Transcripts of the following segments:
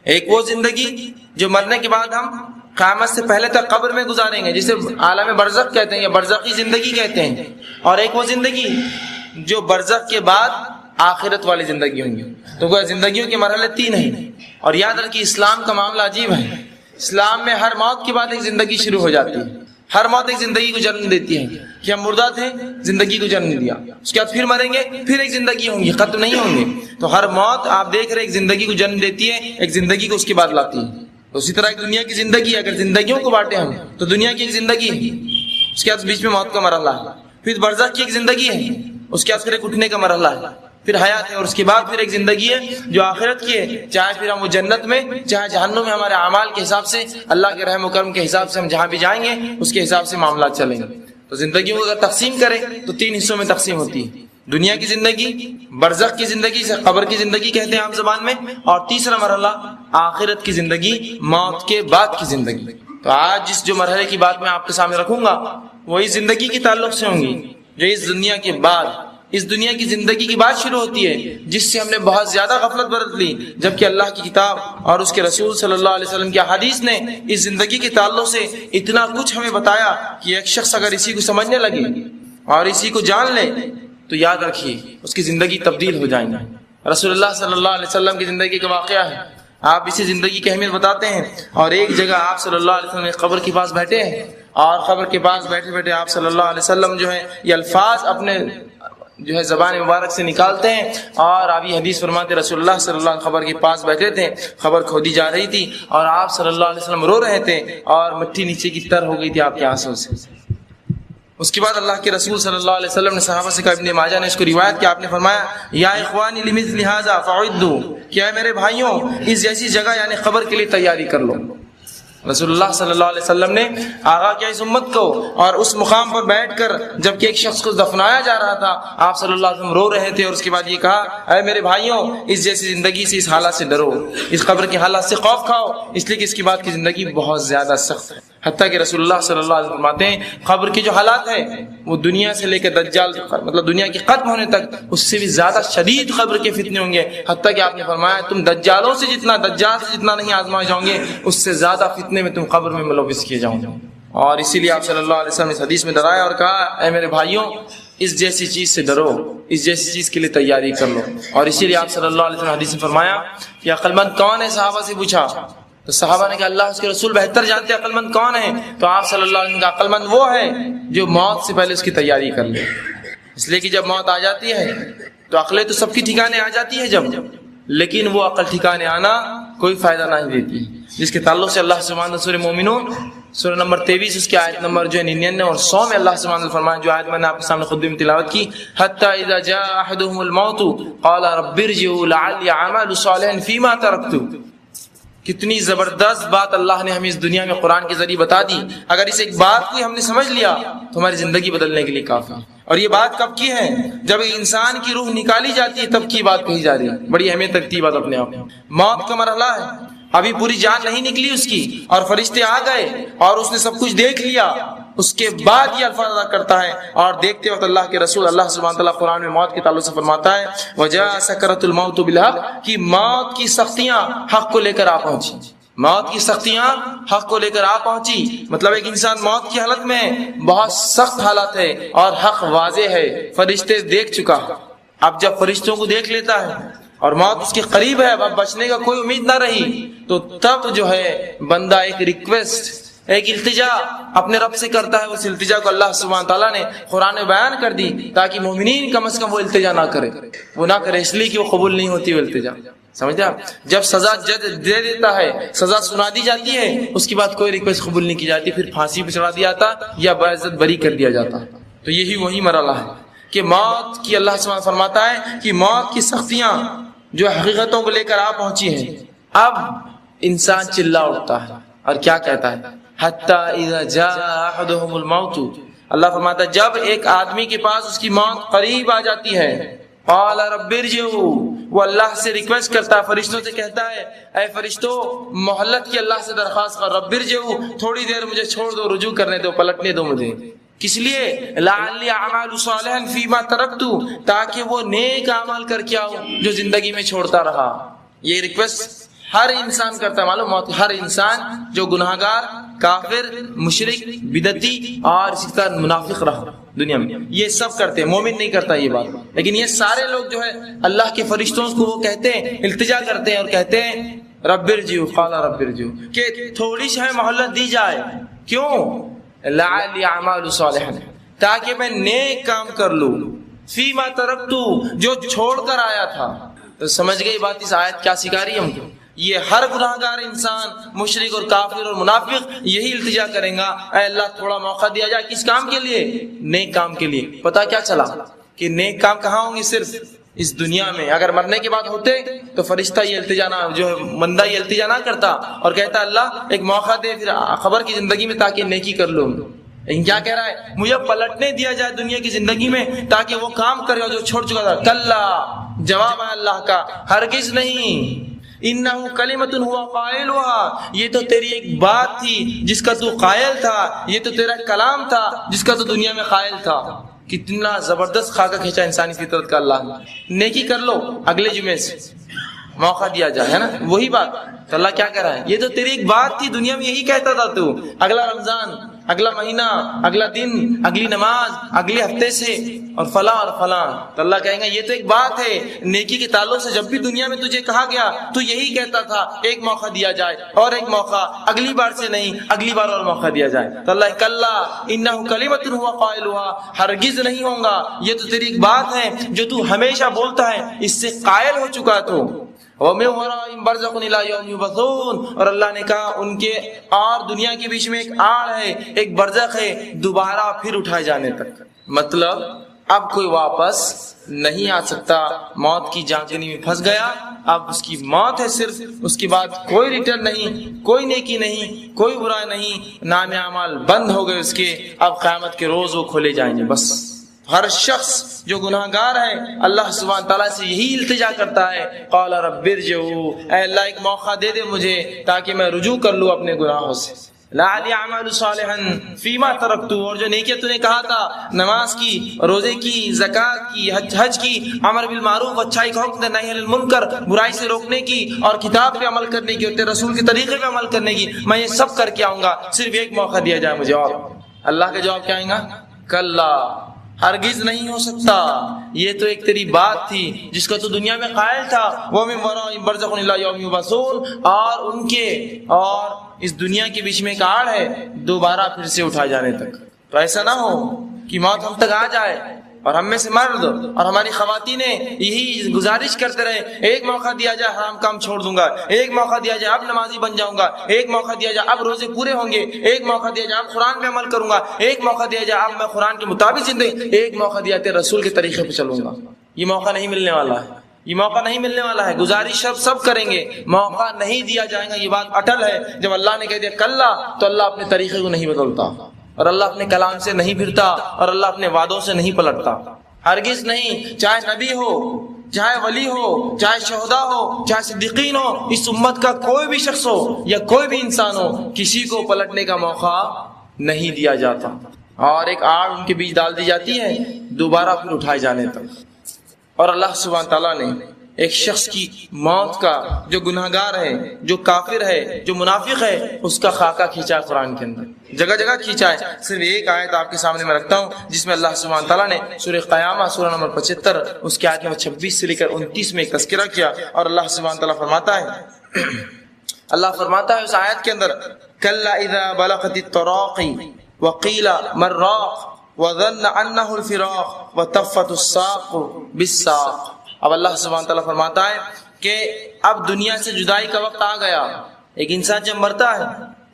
ایک وہ زندگی جو مرنے کے بعد ہم قیامت سے پہلے تک قبر میں گزاریں گے، جسے عالم برزخ کہتے ہیں یا برزخی زندگی کہتے ہیں، اور ایک وہ زندگی جو برزخ کے بعد آخرت والی زندگی ہوں گی۔ تو وہ زندگیوں کے مرحلے تین ہیں، اور یاد رکھیے اسلام کا معاملہ عجیب ہے۔ اسلام میں ہر موت کے بعد ایک زندگی شروع ہو جاتی ہے، ہر موت ایک زندگی کو جنم دیتی ہے کہ ہم مردہ تھے، زندگی کو جنم دیا، اس کے بعد پھر مریں گے، پھر ایک زندگی ہوں گی، ختم نہیں ہوں گے۔ تو ہر موت آپ دیکھ رہے ایک زندگی کو جنم دیتی ہے، ایک زندگی کو اس کے بعد لاتی ہے۔ تو اسی طرح ایک دنیا کی زندگی ہے، اگر زندگیوں کو بانٹے ہم تو دنیا کی ایک زندگی ہے، اس کے بعد بیچ میں موت کا مرحلہ ہے، پھر برزخ کی ایک زندگی ہے، اس کے بعد پھر ایک اٹھنے کا مرحلہ ہے، پھر حیات ہے، اور اس کے بعد پھر ایک زندگی ہے جو آخرت کی ہے، چاہے پھر ہم وہ جنت میں چاہے جہنم میں، ہمارے اعمال کے حساب سے، اللہ کے رحم و کرم کے حساب سے ہم جہاں بھی جائیں گے اس کے حساب سے معاملات چلیں گے۔ تو زندگیوں کو اگر تقسیم کریں تو تین حصوں میں تقسیم ہوتی ہے: دنیا کی زندگی، برزخ کی زندگی سے قبر کی زندگی کہتے ہیں عام زبان میں، اور تیسرا مرحلہ آخرت کی زندگی، موت کے بعد کی زندگی۔ تو آج جس جو مرحلے کی بات میں آپ کے سامنے رکھوں گا وہ اس زندگی کے تعلق سے ہوں گی جو اس دنیا کے بعد، اس دنیا کی زندگی کی بات شروع ہوتی ہے، جس سے ہم نے بہت زیادہ غفلت برت لی، جبکہ اللہ کی کتاب اور اس کے رسول صلی اللہ علیہ وسلم کی احادیث نے اس زندگی کے تعلق سے اتنا کچھ ہمیں بتایا کہ ایک شخص اگر اسی کو سمجھنے لگے اور اسی کو جان لے تو یاد رکھیے اس کی زندگی تبدیل ہو جائیں گی۔ رسول اللہ صلی اللہ علیہ وسلم کی زندگی کا واقعہ ہے، آپ اسی زندگی کی اہمیت بتاتے ہیں، اور ایک جگہ آپ صلی اللہ علیہ وسلم قبر کے پاس بیٹھے ہیں، اور قبر کے پاس بیٹھے بیٹھے آپ صلی اللہ علیہ وسلم جو ہے یہ الفاظ اپنے جو ہے زبان مبارک سے نکالتے ہیں، اور آپ یہ حدیث فرماتے رسول اللہ صلی اللہ علیہ وسلم قبر کے پاس بیٹھے تھے، قبر کھودی جا رہی تھی، اور آپ صلی اللہ علیہ وسلم رو رہے تھے، اور مٹی نیچے کی تر ہو گئی تھی آپ کے آنسوں سے۔ اس کے بعد اللہ کے رسول صلی اللہ علیہ وسلم نے صحابہ سے کہا، ابن ماجہ نے اس کو روایت کیا، آپ نے فرمایا یا اخوانی لمثل ھذا فاعدوا، کیا میرے بھائیوں اس جیسی جگہ یعنی قبر کے لیے تیاری کر لو۔ رسول اللہ صلی اللہ علیہ وسلم نے آغا کیا اس امت کو، اور اس مقام پر بیٹھ کر جب کہ ایک شخص کو دفنایا جا رہا تھا آپ صلی اللہ علیہ وسلم رو رہے تھے، اور اس کے بعد یہ کہا اے میرے بھائیوں اس جیسی زندگی سے، اس حالات سے ڈرو، اس قبر کے حالات سے خوف کھاؤ، اس لیے کہ اس کے بعد کی زندگی بہت زیادہ سخت ہے۔ حتیٰ کہ رسول اللہ صلی اللہ علیہ وسلم فرماتے ہیں قبر کے جو حالات ہیں وہ دنیا سے لے کے دجال مطلب دنیا کے ختم ہونے تک اس سے بھی زیادہ شدید قبر کے فتنے ہوں گے۔ حتیٰ کہ آپ نے فرمایا تم دجال سے جتنا نہیں آزمائے جاؤ گے، اس سے زیادہ فتنے میں تم قبر میں ملوث کیے جاؤ گے۔ اور اسی لیے آپ صلی اللہ علیہ وسلم اس حدیث میں ڈرایا اور کہا اے میرے بھائیوں اس جیسی چیز سے ڈرو، اس جیسی چیز کے لیے تیاری کر لو۔ اور اسی لیے آپ صلی اللہ علیہ وسلم حدیث میں فرمایا کہ عقل مند کون ہے، صحابہ سے پوچھا تو صحابہ نے کہا اللہ اس کے رسول بہتر جانتے ہیں عقل مند کون ہے، تو آپ صلی اللہ علیہ وسلم کا عقل مند وہ ہے جو موت سے پہلے اس کی تیاری کر لے۔ اس لیے کہ جب موت آ جاتی ہے تو عقلیں تو سب کی ٹھکانے آ جاتی ہے جب، لیکن وہ عقل ٹھکانے آنا کوئی فائدہ نہیں دیتی، جس کے تعلق سے اللہ سبحانہ سورہ مومنون سورہ نمبر 23 اس کی آیت نمبر جو ہے 99 اور 100 میں اللہ سبحانہ فرمایا، جو آیت میں نے آپ کے سامنے خطبے میں تلاوت کی، حتی اذا جاء احدهم الموت قال رب ارجعوا لعلی اعمل صالحا فیما ترکت۔ کتنی زبردست بات اللہ نے ہمیں اس دنیا میں قرآن کے ذریعے بتا دی، اگر اس ایک بات کو ہم نے سمجھ لیا تو ہماری زندگی بدلنے کے لیے کافی۔ اور یہ بات کب کی ہے؟ جب انسان کی روح نکالی جاتی ہے تب کی بات کہی جا رہی ہے، بڑی اہمیت رکھتی ہے بات اپنے آپ میں۔ موت کا مرحلہ ہے، ابھی پوری جان نہیں نکلی اس کی، اور فرشتے آ گئے اور اس نے سب کچھ دیکھ لیا، اس کے بعد یہ الفاظ ادا کرتا ہے۔ اور دیکھتے وقت اللہ کے رسول اللہ سبحانہ تعالیٰ قرآن میں موت کے تعلق سے فرماتا ہے وَجَاءَ سَكْرَةُ الْمَوْتُ بِالْحَقِّ، کہ موت کی سختیاں حق کو لے کر آ پہنچی، موت کی سختیاں حق کو لے کر آ پہنچی۔ مطلب ایک انسان موت کی حالت میں بہت سخت حالت ہے اور حق واضح ہے، فرشتے دیکھ چکا۔ اب جب فرشتوں کو دیکھ لیتا ہے اور موت اس کے قریب ہے، اب بچنے کا کوئی امید نہ رہی، تو تب جو ہے بندہ ایک ریکویسٹ، ایک التجا اپنے رب سے کرتا ہے۔ اس التجا کو اللہ سبحانہ تعالیٰ نے قرآن میں بیان کر دی تاکہ مومنین کم از کم وہ التجا نہ کرے، وہ نہ کرے، اس لیے کہ وہ قبول نہیں ہوتی وہ التجا۔ سمجھتے آپ؟ جب سزا جج دے دیتا ہے، سزا سنا دی جاتی ہے، اس کے بعد کوئی ریکویسٹ قبول نہیں کی جاتی، پھر پھانسی پہ چڑھا دیا جاتا یا باعزت بری کر دیا جاتا۔ تو یہی وہی مرحلہ ہے کہ موت کی اللہ سبحانہ فرماتا ہے کہ موت کی سختیاں جو حقیقتوں کو لے کر آ پہنچی ہیں۔ اب انسان چلا اٹھتا ہے اور کیا کہتا ہے حتی اذا جاء احدهم الموت، اللہ فرماتا ہے جب ایک آدمی کے پاس اس کی موت قریب آ جاتی ہے، قال رب ارجعوا، وہ اللہ سے ریکویسٹ کرتا ہے، فرشتوں سے کہتا ہے اے فرشتوں مہلت کی اللہ سے درخواست کر، رب ارجعوا تھوڑی دیر مجھے چھوڑ دو، رجوع کرنے دو، پلٹنے دو مجھے۔ کس لیے؟ لعلی اعمل صالحا فیما ترکت، تاکہ وہ نیک اعمال کر کے آؤں جو زندگی میں چھوڑتا رہا۔ یہ ریکویسٹ ہر انسان کرتا ہے، معلوم موت ہر انسان جو گناہگار، کافر، مشرک، بدعتی اور اسی طرح منافق رہا دنیا میں، یہ سب کرتے ہیں، مومن نہیں کرتا یہ بات. لیکن یہ سارے لوگ جو ہے اللہ کے فرشتوں کو وہ کہتے ہیں، التجا کرتے ہیں اور کہتے ہیں رب ارجعوا، قال رب ارجعوا، کہ تھوڑی سی مہلت دی جائے. کیوں؟ لعلی اعمال صالحا، تاکہ میں نیک کام کر لوں، فیما ترکتو، جو چھوڑ کر آیا تھا. تو سمجھ گئی بات اس آیت کیا سکھا رہی ہے ہم کو؟ یہ ہر گناہگار انسان، مشرک اور کافر اور منافق یہی التجا کریں گا، اے اللہ تھوڑا موقع دیا جائے. کس کام کے لیے؟ نیک کام کے لیے. پتہ کیا چلا کہ نیک کام کہاں ہوں گے؟ صرف اس دنیا میں. اگر مرنے کے بعد ہوتے تو فرشتہ یہ التجا نہ، جو ہے بندہ یہ التجا نہ کرتا اور کہتا اللہ ایک موقع دے پھر خبر کی زندگی میں تاکہ نیکی کر لوں. لیکن کیا کہہ رہا ہے؟ مجھے پلٹنے دیا جائے دنیا کی زندگی میں تاکہ وہ کام کرے جو چھوڑ چکا تھا. کلا، جواب ہے اللہ کا، ہرگز نہیں. انہو کلمۃ ہوا قائلها، یہ تو تیری ایک بات تھی جس کا تو قائل تھا، یہ تو تیرا کلام تھا جس کا تو دنیا میں قائل تھا. کتنا زبردست خاکہ کھینچا انسانی فطرت کا اللہ نے. نیکی کر لو، اگلے جمعے سے موقع دیا جائے، ہے نا وہی بات. تو اللہ کیا کہہ رہا ہے؟ یہ تو تیری ایک بات تھی دنیا میں، یہی کہتا تھا تو، اگلا رمضان، اگلا مہینہ، اگلا دن، اگلی نماز، اگلے ہفتے سے اور فلاں اور فلاں. تو اللہ کہیں گا یہ تو ایک بات ہے نیکی کے تعلق سے، جب بھی دنیا میں تجھے کہا گیا تو یہی کہتا تھا ایک موقع دیا جائے اور ایک موقع، اگلی بار سے نہیں اگلی بار اور موقع دیا جائے. تو اللہ کلا انہ کلمۃ ہوا قائلها، ہرگز نہیں ہوں گا، یہ تو تیری ایک بات ہے جو تو ہمیشہ بولتا ہے، اس سے قائل ہو چکا تو. وَمِن وَرَائِهِمْ بَرْزَخٌ إِلَىٰ يَوْمِ يُبْعَثُونَ، اور اللہ نے کہا ان کے اور دنیا کے بیچ میں ایک آڑ ہے، ایک برزخ ہے، دوبارہ پھر اٹھائے جانے تک. مطلب اب کوئی واپس نہیں آ سکتا. موت کی جانچنی میں پھنس گیا، اب اس کی موت ہے صرف، اس کے بعد کوئی ریٹرن نہیں، کوئی نیکی نہیں، کوئی برا نہیں، نام اعمال بند ہو گئے اس کے. اب قیامت کے روز وہ کھولے جائیں گے. بس ہر شخص جو گناہگار ہے اللہ سبحانہ تعالیٰ سے یہی التجا کرتا ہے، قال رب ارجعوا، اے اللہ ایک موقع دے دے مجھے تاکہ میں رجوع کر لوں اپنے گناہوں سے. لعلی اعمال صالحا فیما ترکت، اور جو نیکی تو نے کہا تھا، نماز کی، روزے کی، زکوٰۃ کی، حج کی، امر بالمعروف، اچھائی کا حکم دینا، نہی عن المنکر، برائی سے روکنے کی، اور کتاب پہ عمل کرنے کی، اور تیرے رسول کے طریقے پہ عمل کرنے کی، میں یہ سب کر کے آؤں گا، صرف ایک موقع دیا جائے مجھے. اور اللہ کا جواب کیا آئے گا؟ کلا، ہرگز نہیں ہو سکتا، یہ تو ایک تیری بات تھی جس کا تو دنیا میں قائل تھا. وَمِن وَرَائِهِمْ بَرْزَخٌ إِلَىٰ يَوْمِ يُبْعَثُونَ، اور ان کے اور اس دنیا کے بیچ میں ایک آڑ ہے دوبارہ پھر سے اٹھائے جانے تک. تو ایسا نہ ہو کہ موت ہم تک آ جائے اور ہم میں سے مرد اور ہماری خواتینیں یہی گزارش کرتے رہے ایک موقع دیا جائے حرام کام چھوڑ دوں گا، ایک موقع دیا جائے اب نمازی بن جاؤں گا، ایک موقع دیا جائے اب روزے پورے ہوں گے، ایک موقع دیا جائے اب قرآن پہ عمل کروں گا، ایک موقع دیا جائے اب میں قرآن کے مطابق زندگی، ایک موقع دیا جائے رسول کے طریقے پہ چلوں گا. یہ موقع نہیں ملنے والا ہے، یہ موقع نہیں ملنے والا ہے. گزارش سب کریں گے، موقع نہیں دیا جائے گا. یہ بات اٹل ہے. جب اللہ نے کہہ دیا کلا تو اللہ اپنے طریقے کو نہیں بدلتا، اور اللہ اپنے کلام سے نہیں پھرتا، اور اللہ اپنے وعدوں سے نہیں پلٹتا. ہرگز نہیں. چاہے نبی ہو، چاہے ولی ہو، چاہے شہداء ہو، چاہے صدیقین ہو، اس امت کا کوئی بھی شخص ہو یا کوئی بھی انسان ہو، کسی کو پلٹنے کا موقع نہیں دیا جاتا. اور ایک آڑ ان کے بیچ ڈال دی جاتی ہے دوبارہ پھر اٹھائے جانے تک. اور اللہ سبحانہ تعالیٰ نے ایک شخص کی موت کا، جو گناہگار ہے، جو کافر ہے، جو منافق ہے، اس کا خاکہ کھینچا ہے قرآن کے اندر، جگہ جگہ کھینچا ہے. صرف ایک آیت آپ کے سامنے میں رکھتا ہوں جس میں اللہ سبحانہ تعالیٰ نے سورہ قیامہ سورہ نمبر 75 اس کی آیت نمبر 26 سے لے کر 29 میں ایک تذکرہ کیا. اور اللہ سبحانہ تعالیٰ فرماتا ہے، اللہ فرماتا ہے اس آیت کے اندر، کلا اذا بلغت التراقی وقیل من راق وظن انہ الفراق وتفت الساق بالساق. اب اللہ سبحانہ تعالیٰ فرماتا ہے کہ اب دنیا سے جدائی کا وقت آ گیا. ایک انسان جب مرتا ہے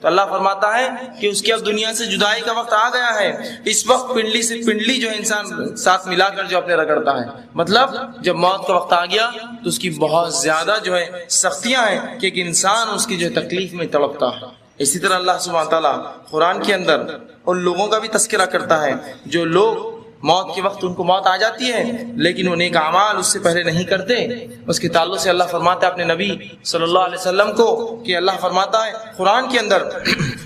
تو اللہ فرماتا ہے کہ اس کی اب دنیا سے جدائی کا وقت آ گیا ہے. اس وقت پنڈلی سے پنڈلی جو انسان ساتھ ملا کر جو اپنے رگڑتا ہے، مطلب جب موت کا وقت آ گیا تو اس کی بہت زیادہ جو ہے سختیاں ہیں کہ ایک انسان اس کی جو تکلیف میں تڑپتا ہے. اسی طرح اللہ سبحانہ تعالیٰ قرآن کے اندر ان لوگوں کا بھی تذکرہ کرتا ہے جو لوگ موت کے وقت ان کو موت آ جاتی ہے لیکن وہ نیک اعمال اس سے پہلے نہیں کرتے. اس کے تعلق سے اللہ فرماتا ہے اپنے نبی صلی اللہ علیہ وسلم کو کہ اللہ فرماتا ہے قرآن کے اندر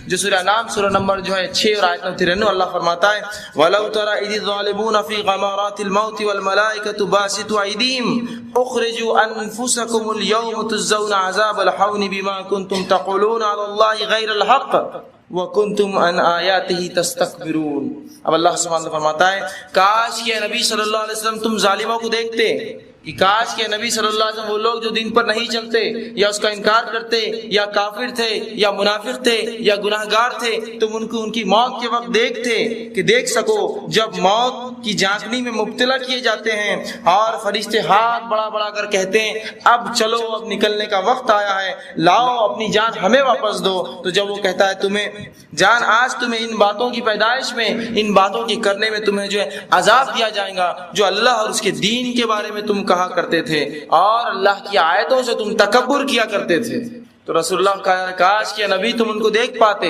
جو سورہ انعام سورہ نمبر 6 اور آیت نمبر 93 اللہ فرماتا ہے وَلَوْ تَرَى إِذِ الظَّالِمُونَ فِي غَمَرَاتِ الْمَوْتِ وَالْمَلَائِكَةُ بَاسِطُو أَيْدِيهِمْ اخرجوا أنفسكم اليوم تجزون عذاب الحون بما كنتم تقولون على الله غير الحق وَكُنْتُمْ عَنْ آيَاتِهِ تَسْتَكْبِرُونَ۔ اب اللہ سبحانہ وتعالیٰ فرماتا ہے کاش کہ نبی صلی اللہ علیہ وسلم تم ظالموں کو دیکھتے کہ کاش کہ نبی صلی اللہ علیہ وسلم وہ لوگ جو دین پر نہیں چلتے یا اس کا انکار کرتے یا کافر تھے یا منافق تھے یا گناہگار تھے، تم ان کی موت کے وقت دیکھتے کہ دیکھ سکو جب موت کی جھانکنے میں مبتلا کیے جاتے ہیں اور فرشتے ہاتھ بڑا بڑا کر کہتے ہیں اب چلو اب نکلنے کا وقت آیا ہے، لاؤ اپنی جان ہمیں واپس دو، تو جب وہ کہتا ہے تمہیں جان آج تمہیں ان باتوں کی پیدائش میں ان باتوں کے کرنے میں تمہیں عذاب دیا جائے گا جو اللہ اور اس کے دین کے بارے میں تم کہا کرتے تھے اور اللہ کی آیتوں سے تم تکبر کیا کرتے تھے۔ تو رسول اللہ کہا کاش کہ نبی تم ان کو دیکھ پاتے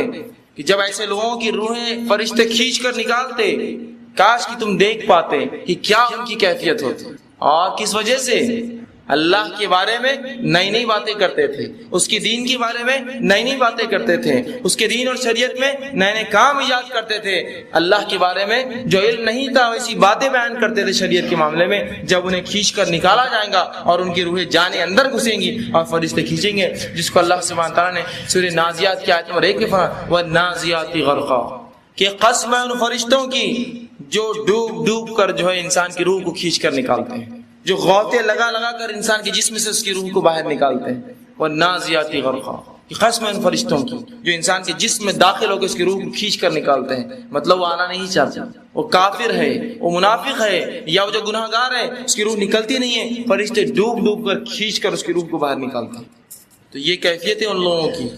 کہ جب ایسے لوگوں کی روحیں فرشتے کھینچ کر نکالتے، کاش کہ تم دیکھ پاتے کہ کیا ان کی کیفیت ہوتی اور کس وجہ سے اللہ کے بارے میں نئی نئی باتیں کرتے تھے، اس کے دین کے بارے میں نئی نئی باتیں کرتے تھے، اس کے دین اور شریعت میں نئے نئے کام ایجاد کرتے تھے، اللہ کے بارے میں جو علم نہیں تھا ویسی باتیں بیان کرتے تھے شریعت کے معاملے میں، جب انہیں کھینچ کر نکالا جائے گا اور ان کی روحیں جانے اندر گھسیں گی اور فرشتے کھینچیں گے، جس کو اللہ سبحانہ تعالیٰ نے سورہ نازیات کی آیت نمبر 1 میں فرمایا وَالنَّازِعَاتِ غَرْقًا، کہ قسم ہے ان فرشتوں کی جو ڈوب ڈوب کر انسان کی روح کو کھینچ کر نکالتے ہیں، جو غوطے لگا لگا کر انسان کے جسم سے اس کی روح کو باہر نکالتے ہیں، وَالنَّازِعَاتِ غَرْقًا، کہ قسم ہے ان فرشتوں کی جو انسان کے جسم میں داخل ہو کے اس کی روح کو کھینچ کر نکالتے ہیں، مطلب وہ آنا نہیں چاہتا، وہ کافر ہے، وہ منافق ہے یا وہ جو گناہگار ہے اس کی روح نکلتی نہیں ہے، فرشتے ڈوب ڈوب کر کھینچ کر اس کی روح کو باہر نکالتے ہیں۔ تو یہ کیفیت ہے ان لوگوں کی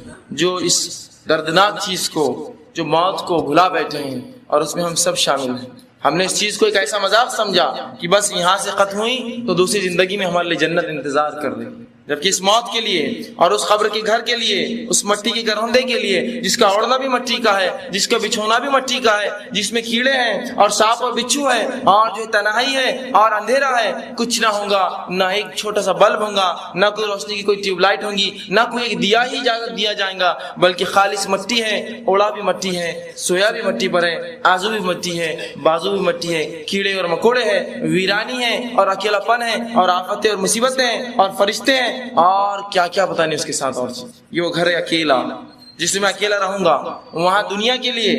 جو اس دردناک چیز کو جو موت کو بھلا بیٹھے ہیں اور اس میں ہم سب شامل ہیں۔ ہم نے اس چیز کو ایک ایسا مذاق سمجھا کہ بس یہاں سے ختم ہوئی تو دوسری زندگی میں ہمارے لیے جنت انتظار کر رہی، جبکہ اس موت کے لیے اور اس قبر کے گھر کے لیے، اس مٹی کے گرہندے کے لیے جس کا اوڑھنا بھی مٹی کا ہے، جس کا بچھونا بھی مٹی کا ہے، جس میں کیڑے ہیں اور سانپ اور بچھو ہے اور تنہائی ہے اور اندھیرا ہے، کچھ نہ ہوگا، نہ ایک چھوٹا سا بلب ہوگا، نہ کوئی روشنی کی کوئی ٹیوب لائٹ ہوگی، نہ کوئی ایک دیا ہی اجازت دیا جائے گا، بلکہ خالص مٹی ہے، اوڑا بھی مٹی ہے، سویا بھی مٹی پر ہے، آزو بھی مٹی ہے، بازو بھی مٹی ہے، کیڑے اور مکوڑے ہیں، ویرانی ہے اور اکیلا پن ہے اور آفتیں اور مصیبتیں ہیں اور فرشتے ہیں اور کیا کیا پتہ نہیں اس کے ساتھ اور چیز۔ یہ وہ گھر ہے اکیلا جس میں میں اکیلا رہوں گا، وہاں دنیا کے لیے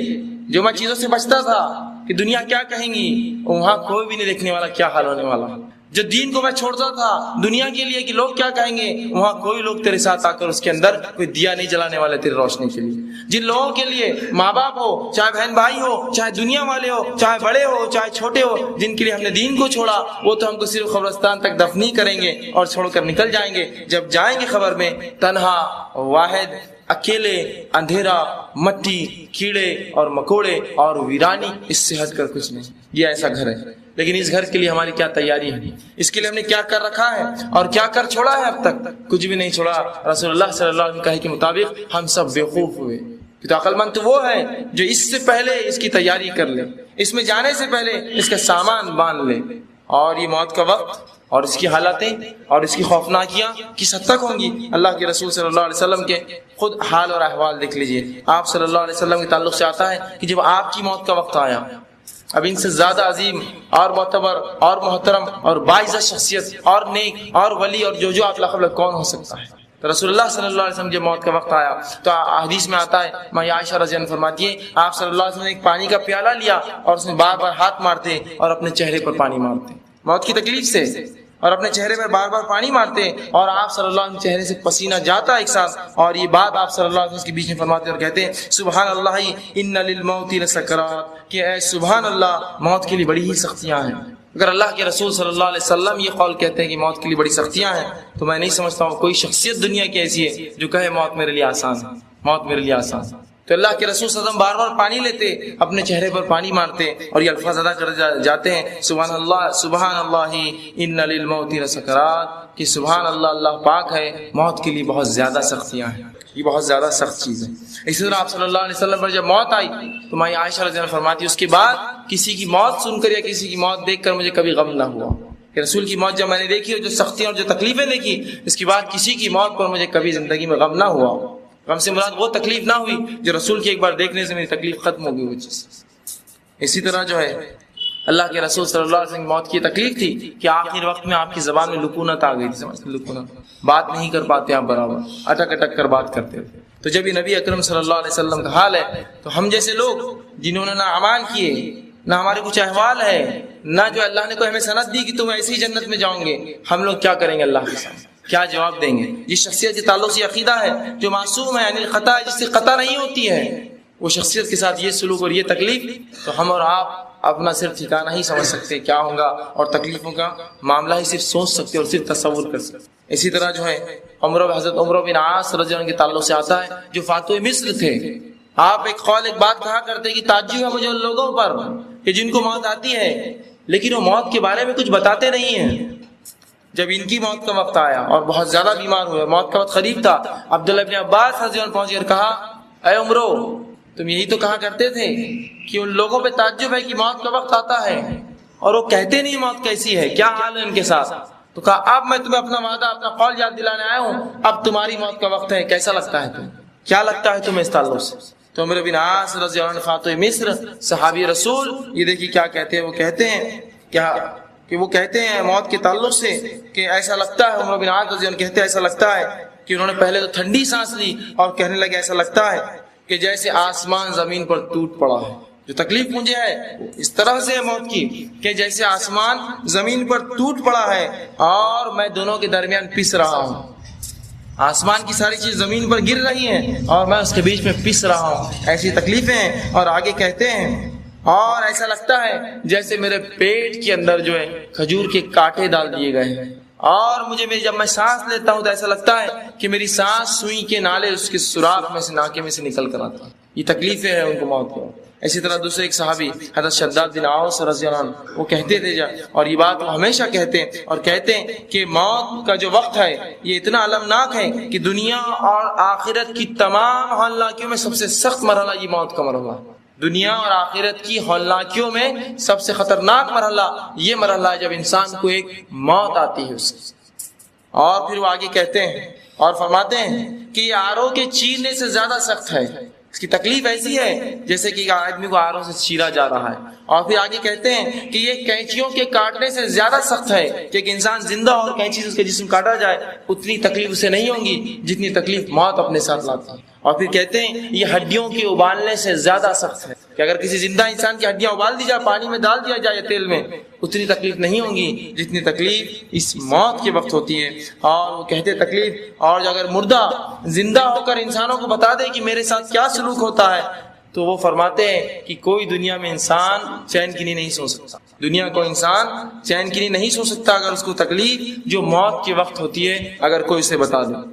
جو میں چیزوں سے بچتا تھا کہ دنیا کیا کہیں گی، وہاں کوئی بھی نہیں دیکھنے والا کیا حال ہونے والا۔ جو دین کو میں چھوڑتا تھا دنیا کے لیے کہ لوگ کیا کہیں گے، وہاں کوئی لوگ تیرے ساتھ آ کر اس کے اندر کوئی دیا نہیں جلانے والے تیری روشنی کے لیے۔ جن لوگوں کے لیے ماں باپ ہو، چاہے بہن بھائی ہو، چاہے دنیا والے ہو، چاہے بڑے ہو چاہے چھوٹے ہو، جن کے لیے ہم نے دین کو چھوڑا، وہ تو ہم کو صرف قبرستان تک دفن کریں گے اور چھوڑ کر نکل جائیں گے۔ جب جائیں گے خبر میں تنہا، واحد، اکیلے، اندھیرا، مٹی، کیڑے اور مکوڑے اور ویرانی، اس سے ہٹ کر کچھ نہیں۔ یہ ایسا گھر ہے، لیکن اس گھر کے لیے ہماری کیا تیاری ہے، اس کے لیے ہم نے کیا کر رکھا ہے اور کیا کر چھوڑا ہے؟ اب تک کچھ بھی نہیں چھوڑا۔ رسول اللہ صلی اللہ علیہ وسلم کہے کے مطابق ہم سب بیوقوف ہوئے، کہ تو عقل مند تو وہ ہے جو اس سے پہلے اس کی تیاری کر لے، اس میں جانے سے پہلے اس کا سامان باندھ لے، اور یہ موت کا وقت اور اس کی حالتیں اور اس کی خوفناکیاں کس حد تک ہوں گی۔ اللہ کے رسول صلی اللہ علیہ وسلم کے خود حال اور احوال دیکھ لیجئے۔ آپ صلی اللہ علیہ وسلم کے تعلق سے آتا ہے کہ جب آپ کی موت کا وقت آیا، اب ان سے زیادہ عظیم اور معتبر اور محترم اور باعزت شخصیت اور نیک اور ولی اور جو آپ لقب کون ہو سکتا ہے؟ تو رسول اللہ صلی اللہ علیہ وسلم جب موت کا وقت آیا تو حدیث میں آتا ہے، ماں عائشہ رضی اللہ عنہا فرماتی ہے آپ صلی اللہ علیہ وسلم نے ایک پانی کا پیالہ لیا اور اس میں بار بار ہاتھ مارتے اور اپنے چہرے پر پانی مارتے موت کی تکلیف سے، اور اپنے چہرے پر بار بار پانی مارتے، اور آپ صلی اللہ علیہ وسلم چہرے سے پسینہ جاتا ایک ساتھ، اور یہ بات آپ صلی اللہ علیہ وسلم کے بیچ میں فرماتے اور کہتے ہیں سبحان اللہ ان للموت لسکرات، کہ اے سبحان اللہ موت کے لیے بڑی ہی سختیاں ہیں۔ اگر اللہ کے رسول صلی اللہ علیہ وسلم یہ قول کہتے ہیں کہ موت کے لیے بڑی سختیاں ہیں، تو میں نہیں سمجھتا ہوں کوئی شخصیت دنیا کی ایسی ہے جو کہے موت میرے لیے آسان ہے، موت میرے لیے آسان ہے۔ تو اللہ کے رسول صلی اللہ علیہ وسلم بار بار پانی لیتے، اپنے چہرے پر پانی مارتے اور یہ الفاظ ادا کر جاتے ہیں سبحان اللہ ان للموت لسکرات، کہ سبحان اللہ، اللہ پاک ہے، موت کے لیے بہت زیادہ سختیاں ہیں، یہ بہت زیادہ سخت چیز ہے۔ اسی طرح آپ صلی اللہ علیہ وسلم پر جب موت آئی تو ماں عائشہ رضی اللہ عنہا فرماتی اس کے بعد کسی کی موت سن کر یا کسی کی موت دیکھ کر مجھے کبھی غم نہ ہوا، کہ رسول کی موت جب میں نے دیکھی اور جو سختیاں اور جو تکلیفیں دیکھی، اس کے بعد کسی کی موت پر مجھے کبھی زندگی میں غم نہ ہوا۔ غم سے مراد وہ تکلیف نہ ہوئی جو رسول کی ایک بار دیکھنے سے میری تکلیف ختم ہو گئی وہ چیز۔ اسی طرح جو ہے اللہ کے رسول صلی اللہ علیہ وسلم کی موت کی تکلیف تھی کہ آخر وقت میں آپ کی زبان میں لکونت آ گئی تھی، لکونت، بات نہیں کر پاتے آپ برابر، اٹک اٹک کر بات کرتے تھے۔ تو جب یہ نبی اکرم صلی اللہ علیہ وسلم کا حال ہے تو ہم جیسے لوگ جنہوں نے نہ اعمال کیے، نہ ہمارے کچھ احوال ہے، نہ جو اللہ نے کوئی ہمیں سند دی کہ تم ایسی ہی جنت میں جاؤں گے، ہم لوگ کیا کریں گے اللہ کے سامنے، کیا جواب دیں گے؟ جس شخصیت کے تعلق سے عقیدہ ہے جو معصوم ہے یعنی خطا ہے، جس سے خطا نہیں ہوتی ہے، وہ شخصیت کے ساتھ یہ سلوک اور یہ تکلیف، تو ہم اور آپ اپنا صرف ٹھکانہ ہی سمجھ سکتے کیا ہوگا، اور تکلیفوں کا معاملہ ہی صرف سوچ سکتے اور صرف تصور کر سکتے۔ اسی طرح جو ہے حضرت عمر بن عاص رضی اللہ عنہ کے تعلق سے آتا ہے جو فاتح مصر تھے، آپ ایک قول ایک بات کہا کرتے کہ تعجب ہے مجھے ان لوگوں پر کہ جن کو موت آتی ہے لیکن وہ موت کے بارے میں کچھ بتاتے نہیں ہیں۔ جب ان کی موت کا وقت آیا اور بہت زیادہ بیمار ہوئے، موت کا وقت قریب تھا، عبداللہ ابن عباس رضی اللہ عنہ پہنچ کر کہا اے عمرو، تم یہی تو کہا کرتے تھے کہ ان لوگوں پہ تعجب ہے کہ موت کا وقت آتا ہے اور وہ کہتے نہیں موت کیسی ہے، کیا حال ہے ان کے ساتھ؟ تو کہا اب میں تمہیں اپنا وعدہ اپنا قول یاد دلانے آیا ہوں، اب تمہاری موت کا وقت ہے، کیسا لگتا ہے تمہیں، کیا لگتا ہے تمہیں اس تعلق سے؟ تو عمر بن عاص رضی اللہ عنہ فاتح مصر صحابی رسول، یہ دیکھیے کیا کہتے ہیں، وہ کہتے ہیں کیا کہ وہ کہتے ہیں موت کے تعلق سے کہ ایسا لگتا ہے، عمر بن عاص رضی اللہ عنہ کہتے ہیں ایسا لگتا ہے کہ انہوں نے پہلے تو ٹھنڈی سانس لی اور کہنے لگے ایسا لگتا ہے کہ جیسے آسمان زمین پر ٹوٹ پڑا ہے۔ جو تکلیف مجھے ہے اس طرح سے ہے موت کی کہ جیسے آسمان زمین پر ٹوٹ پڑا ہے اور میں دونوں کے درمیان پس رہا ہوں، آسمان کی ساری چیز زمین پر گر رہی ہیں اور میں اس کے بیچ میں پس رہا ہوں، ایسی تکلیفیں ہیں۔ اور آگے کہتے ہیں اور ایسا لگتا ہے جیسے میرے پیٹ کے اندر جو ہے کھجور کے کانٹے ڈال دیے گئے ہیں، اور مجھے جب میں سانس لیتا ہوں تو ایسا لگتا ہے کہ میری سانس سوئی کے نالے اس کے سوراخ میں سے ناکے میں سے نکل کر آتا ہے۔ یہ تکلیفیں ہیں ان کو موت کو۔ اسی طرح دوسرے ایک صحابی حضرت شداد بن اوس رضی اللہ عنہ وہ کہتے تھے اور یہ بات وہ ہمیشہ کہتے ہیں اور کہتے ہیں کہ موت کا جو وقت ہے یہ اتنا المناک ہے کہ دنیا اور آخرت کی تمام ہولناکیوں میں سب سے سخت مرحلہ یہ موت کا مرحلہ ہے۔ دنیا اور آخرت کی ہولناکیوں میں سب سے خطرناک مرحلہ یہ مرحلہ ہے جب انسان کو ایک موت آتی ہے اس کی۔ اور پھر وہ آگے کہتے ہیں اور فرماتے ہیں کہ یہ آرو کے چیرنے سے زیادہ سخت ہے، اس کی تکلیف ایسی ہے جیسے کہ آدمی کو آروں سے چیرا جا رہا ہے۔ اور پھر آگے کہتے ہیں کہ یہ کینچیوں کے کاٹنے سے زیادہ سخت ہے کہ ایک انسان زندہ اور کینچی سے اس کے جسم کاٹا جائے اتنی تکلیف اسے نہیں ہوگی جتنی تکلیف موت اپنے ساتھ لاتی ہے۔ اور پھر کہتے ہیں یہ ہڈیوں کے ابالنے سے زیادہ سخت ہے کہ اگر کسی زندہ انسان کی ہڈیاں ابال دی جائے، پانی میں ڈال دیا جائے تیل میں، اتنی تکلیف نہیں ہوگی جتنی تکلیف اس موت کے وقت ہوتی ہے۔ اور وہ کہتے تکلیف، اور اگر مردہ زندہ ہو کر انسانوں کو بتا دے کہ میرے ساتھ کیا سلوک ہوتا ہے تو وہ فرماتے ہیں کہ کوئی دنیا میں انسان چین کی نیند نہیں سو سکتا، دنیا کو انسان چین کی نیند نہیں سو سکتا اگر اس کو تکلیف جو موت کے وقت ہوتی ہے اگر کوئی اسے بتا دے۔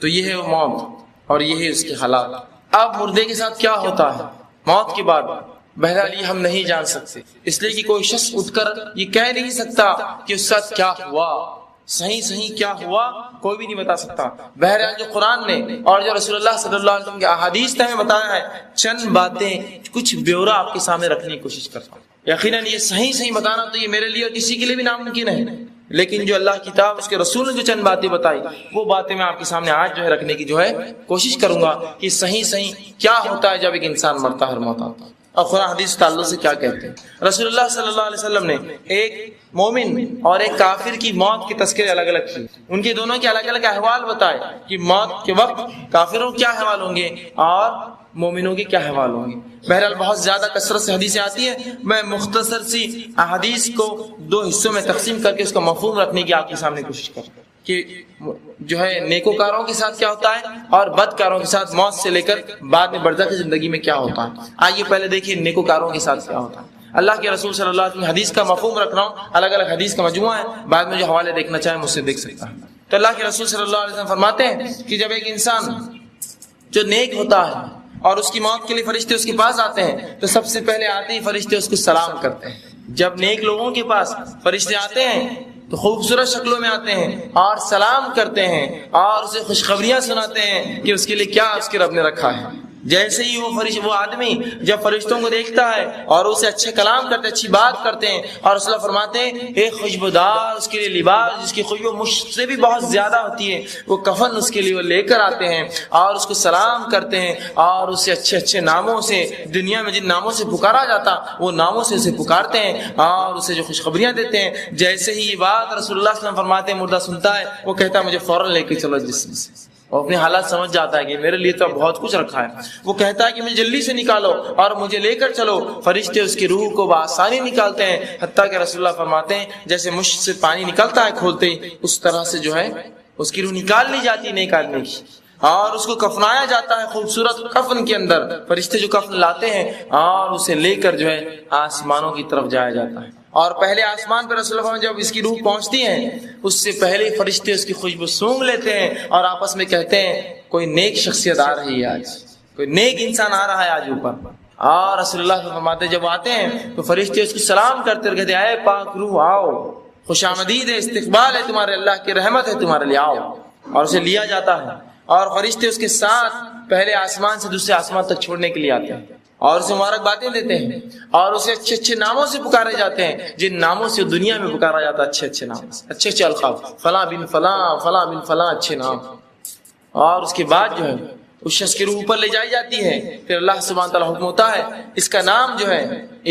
تو یہ ہے وہ موت اور یہ ہے اس کے حالات۔ اب مردے کے ساتھ کیا ہوتا ہے موت کے بعد، بہرحال یہ ہم نہیں جان سکتے، اس لیے کہ کوئی شخص اٹھ کر یہ کہہ نہیں سکتا کہ اس ساتھ کیا ہوا، صحیح کیا ہوا کوئی بھی نہیں بتا سکتا۔ بہرحال جو قرآن نے اور جو رسول اللہ صلی اللہ علیہ وسلم کے احادیث نے ہمیں بتایا ہے، چند باتیں کچھ بیورا آپ کے سامنے رکھنے کی کوشش کرتا ہوں۔ یقیناً یہ صحیح بتانا تو یہ میرے لیے اور کسی کے لیے بھی ناممکن ہے، لیکن جو اللہ کی کتاب اس کے رسول نے جو چند باتیں بتائی وہ باتیں میں آپ کے سامنے آج جو ہے رکھنے کی جو ہے کوشش کروں گا کہ صحیح کیا ہوتا ہے جب ایک انسان مرتا ہے، موت آتا ہے، اور قرآن حدیث تعلق سے کیا کہتے ہیں۔ رسول اللہ صلی اللہ علیہ وسلم نے ایک مومن اور ایک کافر کی موت کے تذکرے الگ الگ کیے، ان کے دونوں کے الگ الگ احوال بتائے کہ موت کے وقت کافروں کے کیا احوال ہوں گے اور مومنوں کے کیا احوال ہوں گے۔ بہرحال بہت زیادہ کثرت سے حدیثیں آتی ہیں، میں مختصر سی احادیث کو دو حصوں میں تقسیم کر کے اس کا مفہوم رکھنے کی آپ کے سامنے کوشش کروں کہ جو ہے نیکوکاروں کے ساتھ کیا ہوتا ہے اور بدکاروں کے ساتھ موت سے لے کر بعد میں برزخ کی زندگی میں کیا ہوتا ہے۔ آئیے پہلے دیکھیے نیکوکاروں کے ساتھ کیا ہوتا ہے۔ اللہ کے رسول صلی اللہ علیہ وسلم حدیث کا مفہوم رکھ رہا ہوں، الگ الگ حدیث کا مجموعہ ہے، بعد میں جو حوالے دیکھنا چاہے مجھ سے دیکھ سکتا ہے۔ تو اللہ کے رسول صلی اللہ علیہ وسلم فرماتے ہیں کہ جب ایک انسان جو نیک ہوتا ہے اور اس کی موت کے لیے فرشتے اس کے پاس آتے ہیں تو سب سے پہلے آتے ہی فرشتے اس کو سلام کرتے ہیں۔ جب نیک لوگوں کے پاس فرشتے آتے ہیں تو خوبصورت شکلوں میں آتے ہیں اور سلام کرتے ہیں اور اسے خوشخبریاں سناتے ہیں کہ اس کے لیے کیا اس کے رب نے رکھا ہے۔ جیسے ہی وہ آدمی جب فرشتوں کو دیکھتا ہے اور اسے اچھے کلام کرتے، اچھی بات کرتے ہیں، اور رسول اللہ فرماتے ہیں ایک خوشبودار اس کے لیے لباس جس کی خوشبو مجھ سے بھی بہت زیادہ ہوتی ہے، وہ کفن اس کے لیے وہ لے کر آتے ہیں اور اس کو سلام کرتے ہیں اور اسے اچھے اچھے ناموں سے، دنیا میں جن ناموں سے پکارا جاتا وہ ناموں سے اسے پکارتے ہیں اور اسے جو خوشخبریاں دیتے ہیں۔ جیسے ہی یہ بات رسول اللہ صلی اللہ علیہ وسلم فرماتے ہیں، مردہ سنتا ہے، وہ کہتا ہے مجھے فوراً لے کے چلو جسم سے، وہ اپنے حالات سمجھ جاتا ہے کہ میرے لیے تو بہت کچھ رکھا ہے، وہ کہتا ہے کہ مجھے جلدی سے نکالو اور مجھے لے کر چلو۔ فرشتے اس کی روح کو بآسانی نکالتے ہیں، حتیٰ کہ رسول اللہ فرماتے ہیں جیسے مشک سے پانی نکلتا ہے کھولتے ہی، اس طرح سے جو ہے اس کی روح نکال لی جاتی ہے نیک آدمی کی، اور اس کو کفنایا جاتا ہے خوبصورت کفن کے اندر۔ فرشتے جو کفن لاتے ہیں اور اسے لے کر جو ہے آسمانوں کی طرف جایا جاتا ہے، اور پہلے آسمان پر رسول اللہ جب اس کی روح پہنچتی ہے اس سے پہلے فرشتے اس کی خوشبو سونگھ لیتے ہیں اور آپس میں کہتے ہیں کوئی نیک شخصیت آ رہی ہے آج، کوئی نیک انسان آ رہا ہے آج اوپر۔ اور رسول اللہ فرماتے جب آتے ہیں تو فرشتے اس کو سلام کرتے اور کہتے ہیں اے پاک روح آؤ، خوش آمدید ہے، استقبال ہے تمہارے، اللہ کی رحمت ہے تمہارے لیے، آؤ۔ اور اسے لیا جاتا ہے اور فرشتے اس کے ساتھ پہلے آسمان سے دوسرے آسمان تک چھوڑنے کے لیے آتے ہیں اور اسے مبارکبادیں دیتے ہیں اور اسے اچھے اچھے ناموں سے پکارے جاتے ہیں جن ناموں سے دنیا میں پکارا جاتا ہے، اچھے اچھے نام، اچھے اچھے القاب، فلاں بن فلاں، فلاں بن فلاں، اچھے نام۔ اور اس کے بعد جو ہے اس شخص کی روح اوپر لے جائی جاتی ہے، پھر اللہ سبحانہ تعالیٰ حکم ہوتا ہے اس کا نام جو ہے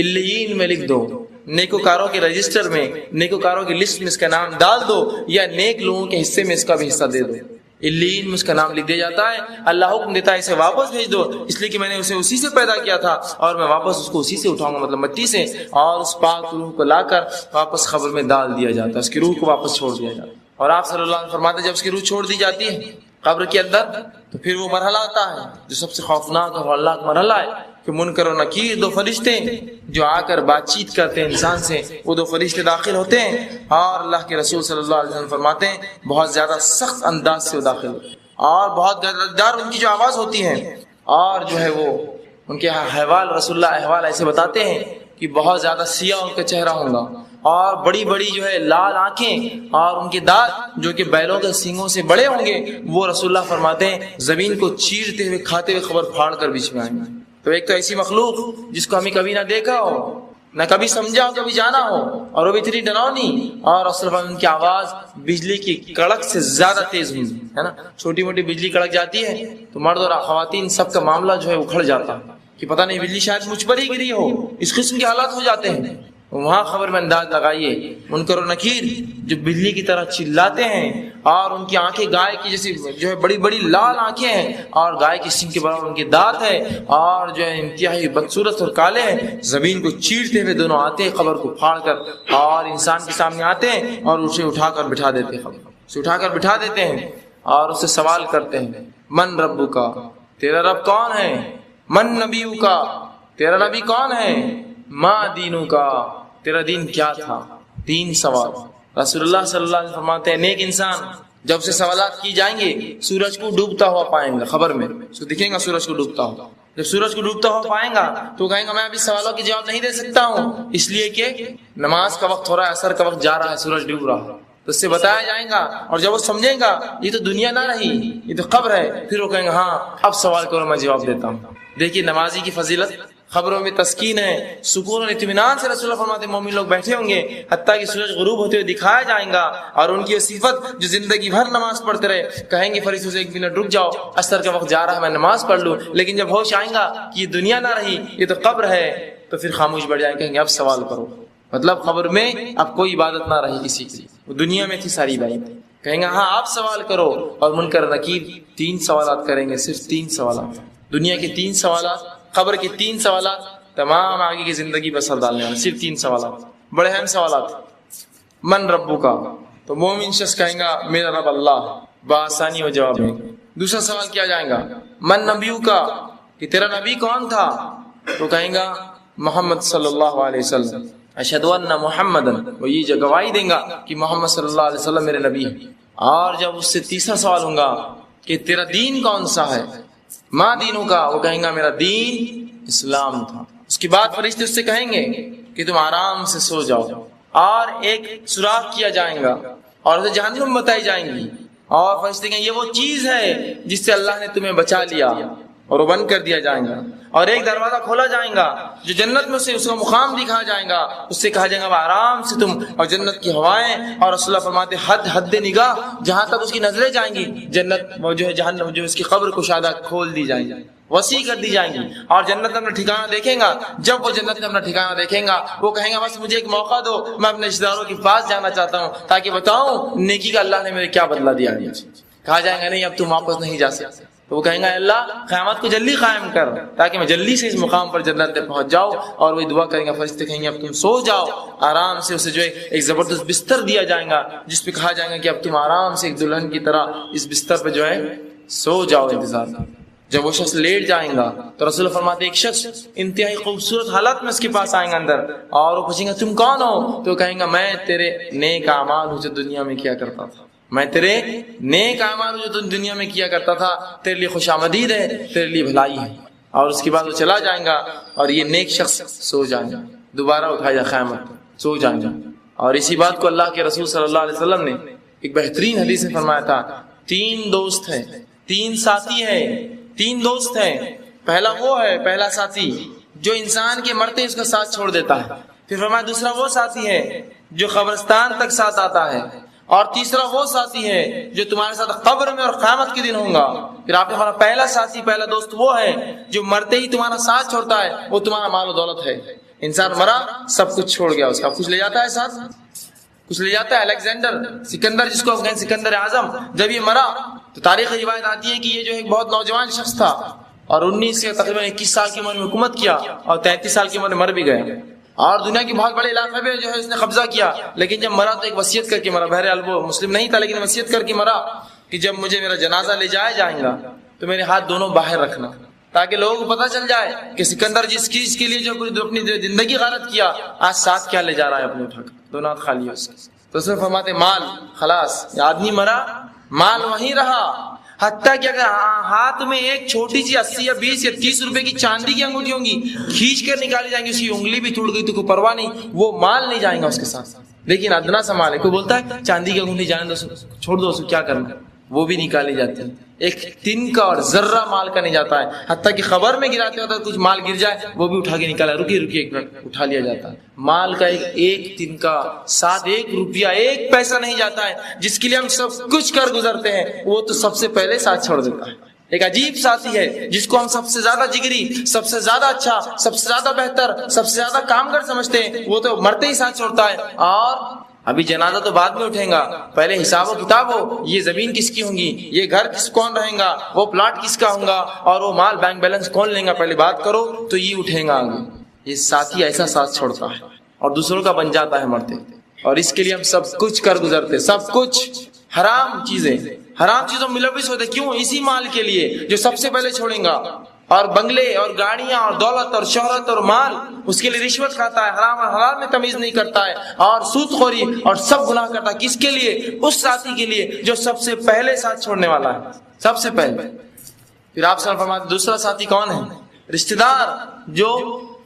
علیین میں لکھ دو، نیکوکاروں کے رجسٹر میں، نیکوکاروں کی لسٹ میں اس کا نام ڈال دو، یا نیک لوگوں کے حصے میں اس کا بھی حصہ دے دو۔ علیین میں اس کا نام لکھ دیا جاتا ہے، اللہ حکم دیتا ہے اسے واپس بھیج دو، اس لیے کہ میں نے اسے اسی سے پیدا کیا تھا اور میں واپس اس کو اسی سے اٹھاؤں گا، مطلب مٹی سے، اور اس پاک روح کو لا کر واپس قبر میں ڈال دیا جاتا ہے، اس کی روح کو واپس چھوڑ دیا جاتا ہے۔ اور آپ صلی اللہ علیہ وسلم فرماتے ہیں جب اس کی روح چھوڑ دی جاتی ہے قبر کے اندر تو پھر وہ مرحلہ آتا ہے جو سب سے خوفناک اور ہولناک مرحلہ ہے کہ منکر و نکیر دو فرشتے جو آ کر بات چیت کرتے ہیں انسان سے، وہ دو فرشتے داخل ہوتے ہیں اور اللہ کے رسول صلی اللہ علیہ وسلم فرماتے ہیں بہت زیادہ سخت انداز سے وہ داخل ہوتے ہیں اور بہت گردار ان کی جو آواز ہوتی ہے، اور جو ہے وہ ان کے احوال رسول اللہ احوال ایسے بتاتے ہیں کہ بہت زیادہ سیاہ ان کا چہرہ ہوگا اور بڑی بڑی جو ہے لال آنکھیں اور ان کے دانت جو کہ بیلوں کے سینگوں سے بڑے ہوں گے، وہ رسول اللہ فرماتے ہیں زمین کو چیرتے ہوئے کھاتے ہوئے خبر پھاڑ کر بیچ میں آئیں گے۔ تو ایک تو ایسی مخلوق جس کو ہمیں کبھی نہ دیکھا ہو، نہ کبھی سمجھا ہو، کبھی جانا ہو، اور وہ بھی اتنی ڈراؤنی، اور صرف ان کی آواز بجلی کی کڑک سے زیادہ تیز ہوئی ہے نا، چھوٹی موٹی بجلی کڑک جاتی ہے تو مرد اور خواتین سب کا معاملہ جو ہے اکھڑ جاتا ہے کہ پتہ نہیں بجلی شاید مجھ پر ہی گری ہو، اس قسم کے حالات ہو جاتے ہیں۔ وہاں خبر میں انداز لگائیے منکر و نکیر جو بجلی کی طرح چلاتے ہیں اور ان کی آنکھیں گائے کی جیسی جو ہے بڑی بڑی لال آنکھیں ہیں اور گائے کی سینگ کے برابر ان کے دانت ہے اور جو ہے انتہائی بدصورت اور کالے ہیں، زمین کو چیرتے ہوئے دونوں آتے ہیں خبر کو پھاڑ کر اور انسان کے سامنے آتے ہیں اور اسے اٹھا کر بٹھا دیتے ہیں، خبر اسے اٹھا کر بٹھا دیتے ہیں اور اسے سوال کرتے ہیں من ربو کا، تیرا رب کون ہے؟ من نبیو کا، تیرا نبی کون ہے؟ ما دینو کا، تیرا دین کیا تھا؟ تین سوال رسول اللہ صلی اللہ علیہ وسلم فرماتے ہیں نیک انسان جب سے سوالات کی جائیں گے سورج کو ڈوبتا ہوا پائیں گا، خبر میں اس کو دکھیں گا سورج کو ڈوبتا ہوا، جب سورج کو ڈوبتا ہوا پائیں گا تو کہیں گا میں ابھی سوالوں کے جواب نہیں دے سکتا ہوں اس لیے کہ نماز کا وقت ہو رہا ہے، عصر کا وقت جا رہا ہے، سورج ڈوب رہا ہے، تو اس سے بتایا جائے گا اور جب وہ سمجھیں گا یہ تو دنیا نہ رہی، یہ تو قبر ہے، پھر وہ کہیں گے ہاں اب سوال کرو میں جواب دیتا ہوں۔ دیکھیے نمازی کی فضیلت، خبروں میں تسکین ہے، سکون اور اطمینان سے رسول اللہ فرماتے ہیں مومن لوگ بیٹھے ہوں گے حتیٰ کہ سورج غروب ہوتے ہوئے دکھایا جائے گا، اور ان کی صفت جو زندگی بھر نماز پڑھتے رہے، کہیں گے فرشتوں سے ایک منٹ رک جاؤ، عصر کا وقت جا رہا ہے میں نماز پڑھ لوں، لیکن جب ہوش آئیں گا کہ یہ دنیا نہ رہی یہ تو قبر ہے تو پھر خاموش بیٹھ جائیں، کہیں گے اب سوال کرو، مطلب قبر میں اب کوئی عبادت نہ رہی کسی کی، وہ دنیا میں تھی ساری عبادت، کہیں گے ہاں آپ سوال کرو، اور منکر نکیر تین سوالات کریں گے، صرف تین سوالات، دنیا کے تین سوالات، قبر کے تین سوالات، تمام آگے کی زندگی پر اثر ڈالنے والے، صرف تین سوالات، بڑے اہم سوالات۔ من ربو کا، تو مومن شخص کہیں گا میرا رب اللہ، بآسانی وہ جواب دیں گے۔ دوسرا سوال کیا جائے گا من نبیو کا، کہ تیرا نبی کون تھا؟ تو کہیں گا محمد صلی اللہ علیہ وسلم، اشہد ان محمدن، وہ یہ گواہی دیں گا کہ محمد صلی اللہ علیہ وسلم میرے نبی ہے۔ اور جب اس سے تیسرا سوال ہوگا کہ تیرا دین کون سا ہے؟ ما دینوں کا، وہ کہیں گا میرا دین اسلام تھا۔ اس کے بعد فرشتے اس سے کہیں گے کہ تم آرام سے سو جاؤ، اور ایک سوراخ کیا جائے گا اور اسے جہنم بتائی جائیں گی، اور فرشتے کہیں یہ وہ چیز ہے جس سے اللہ نے تمہیں بچا لیا، اور وہ بند کر دیا جائے گا، اور ایک دروازہ کھولا جائے گا جو جنت میں سے اس کو مقام دکھایا جائے گا، اس سے کہا جائے گا آرام سے تم، اور جنت کی ہوائیں، اور رسول اللہ فرماتے حد نگاہ جہاں تک اس کی نظریں جائیں گی، جنت وہ جو ہے جہنم جو اس کی قبر کشادہ کھول دی جائیں گی، وسیع کر دی جائیں گی، اور جنت میں اپنا ٹھکانہ دیکھیں گا۔ جب وہ جنت میں اپنا ٹھکانہ دیکھیں گا وہ کہیں گا بس مجھے ایک موقع دو، میں اپنے رشتہ داروں کے پاس جانا چاہتا ہوں تاکہ بتاؤں نیکی کا اللہ نے میرے کیا بدلہ دیا ہے۔ کہا جائے گا نہیں اب تم واپس نہیں جا سکتے، تو وہ کہیں گا اللہ قیامت کو جلدی قائم کر تاکہ میں جلدی سے اس مقام پر جنت تک پہنچ جاؤں، اور وہی دعا کریں گا، فرشتے کہیں گے اب تم سو جاؤ آرام سے، اسے جو ہے ایک زبردست بستر دیا جائے گا جس پہ کہا جائے گا کہ اب تم آرام سے ایک دلہن کی طرح اس بستر پہ جو ہے سو جاؤ انتظار۔ جب وہ شخص لیٹ جائیں گا تو رسول فرماتے ایک شخص انتہائی خوبصورت حالت میں اس کے پاس آئیں گا اندر، اور وہ پوچھیں گا تم کون ہو؟ تو کہیں گا میں تیرے نیک اعمال ہوں جو دنیا میں کیا کرتا تھا، میں تیرے نیک اعمال ہوں جو تم دنیا میں کیا کرتا تھا، تیرے لیے خوش آمدید ہے، تیرے لیے بھلائی ہے۔ اور اس کے بعد وہ چلا جائیں گا اور یہ نیک شخص سو جائیں گا، دوبارہ اٹھایا جائے قیامت سو جائیں گا۔ اور اسی بات کو اللہ کے رسول صلی اللہ علیہ وسلم نے ایک بہترین حدیث میں فرمایا تھا، تین دوست ہیں، تین ساتھی ہیں، تین دوست ہیں، پہلا وہ ہے پہلا ساتھی جو انسان کے مرتے اس کا ساتھ چھوڑ دیتا ہے، پھر فرمایا دوسرا وہ ساتھی ہے جو قبرستان تک ساتھ آتا ہے، اور تیسرا وہ ساتھی ہے جو تمہارے ساتھ قبر میں اور قیامت کے دن ہوگا۔ پھر آپ نے فرمایا پہلا ساتھی پہلا دوست وہ ہے جو مرتے ہی تمہارا ساتھ چھوڑتا ہے، وہ تمہارا مال و دولت ہے۔ انسان مرا سب کچھ چھوڑ گیا، اس کا کچھ لے جاتا ہے ساتھ، کچھ لے جاتا ہے۔ الیگزینڈر سکندر جس کو آپ کہیں سکندر اعظم، جب یہ مرا تو تاریخ روایت آتی ہے کہ یہ جو ایک بہت نوجوان شخص تھا اور 19 سے تقریباً 21 سال کی عمر میں حکومت کیا، اور 33 سال کی عمر میں مر بھی گیا، اور دنیا کے بہت بڑے علاقے میں جو ہے اس نے قبضہ کیا، لیکن جب مرا تو ایک وصیت کر کے مرا۔ بہرحال وہ مسلم نہیں تھا لیکن وصیت کر کے مرا کہ جب مجھے میرا جنازہ لے جایا جائے گا تو میرے ہاتھ دونوں باہر رکھنا، تاکہ لوگوں کو پتہ چل جائے کہ سکندر جس چیز کے لیے جو اپنی زندگی غارت کیا آج ساتھ کیا لے جا رہا ہے اپنے اٹھا کر، دونوں ہاتھ خالی ہے اس کے۔ تو اس میں فرماتے مال خلاص، آدمی مرا مال وہیں رہا، حتیٰ کہ اگر ہاتھ میں ایک چھوٹی سی 80 یا 20 یا 30 روپے کی چاندی کی انگوٹھی ہوں گی کھینچ کر نکالی جائیں گی، اس کی انگلی بھی ٹوٹ گئی تو کوئی پرواہ نہیں، وہ مال نہیں جائیں گا اس کے ساتھ، لیکن ادنا سا مال ہے۔ کوئی بولتا ہے چاندی کی انگوٹھی جانے دو، چھوڑ دو، اس کو کیا کرنا، وہ بھی نکالی جاتی ہے۔ ایک تن کا اور ذرہ مال کا نہیں جاتا ہے، حتیٰ کہ خبر میں گراتے ہوتا ہے کچھ مال گر جائے وہ بھی اٹھا کے نکالا، رکیے ایک منٹ، اٹھا لیا جاتا ہے۔ مال کا ایک تن کا ساتھ ایک روپیہ ایک پیسہ نہیں جاتا ہے، جس کے لیے ہم سب کچھ کر گزرتے ہیں وہ تو سب سے پہلے ساتھ چھوڑ دیتا ہے۔ ایک عجیب ساتھی ہے جس کو ہم سب سے زیادہ جگری، سب سے زیادہ اچھا، سب سے زیادہ بہتر، سب سے زیادہ کامگر سمجھتے ہیں، وہ تو مرتے ہی ساتھ چھوڑتا ہے۔ اور ابھی جنازہ تو بعد میں اٹھیں گا، پہلے حساب و کتاب ہو، یہ زمین کس کی ہوں گی، یہ گھر کون رہیں گا، وہ پلاٹ کس کا ہوں گا، اور وہ مال بینک بیلنس کون لیں گا، پہلے بات کرو تو یہ اٹھیں گا آگے۔ یہ ساتھی ایسا ساتھ چھوڑتا ہے اور دوسروں کا بن جاتا ہے مرتے، اور اس کے لیے ہم سب کچھ کر گزرتے، سب کچھ حرام چیزوں ملوث ہوتے، کیوں؟ اسی مال کے لیے جو سب سے پہلے چھوڑیں گا، اور بنگلے اور گاڑیاں اور دولت اور شہرت اور مال، اس کے لیے رشوت کھاتا ہے، حرام اور حلال میں تمیز نہیں کرتا ہے، اور سود خوری اور سب گناہ کرتا ہے۔ کس کے لیے؟ اس ساتھی کے لیے جو سب سے پہلے ساتھ چھوڑنے والا ہے، سب سے پہلے۔ پھر آپ صلی اللہ علیہ وسلم فرماتے دوسرا ساتھی کون ہے؟ رشتہ دار جو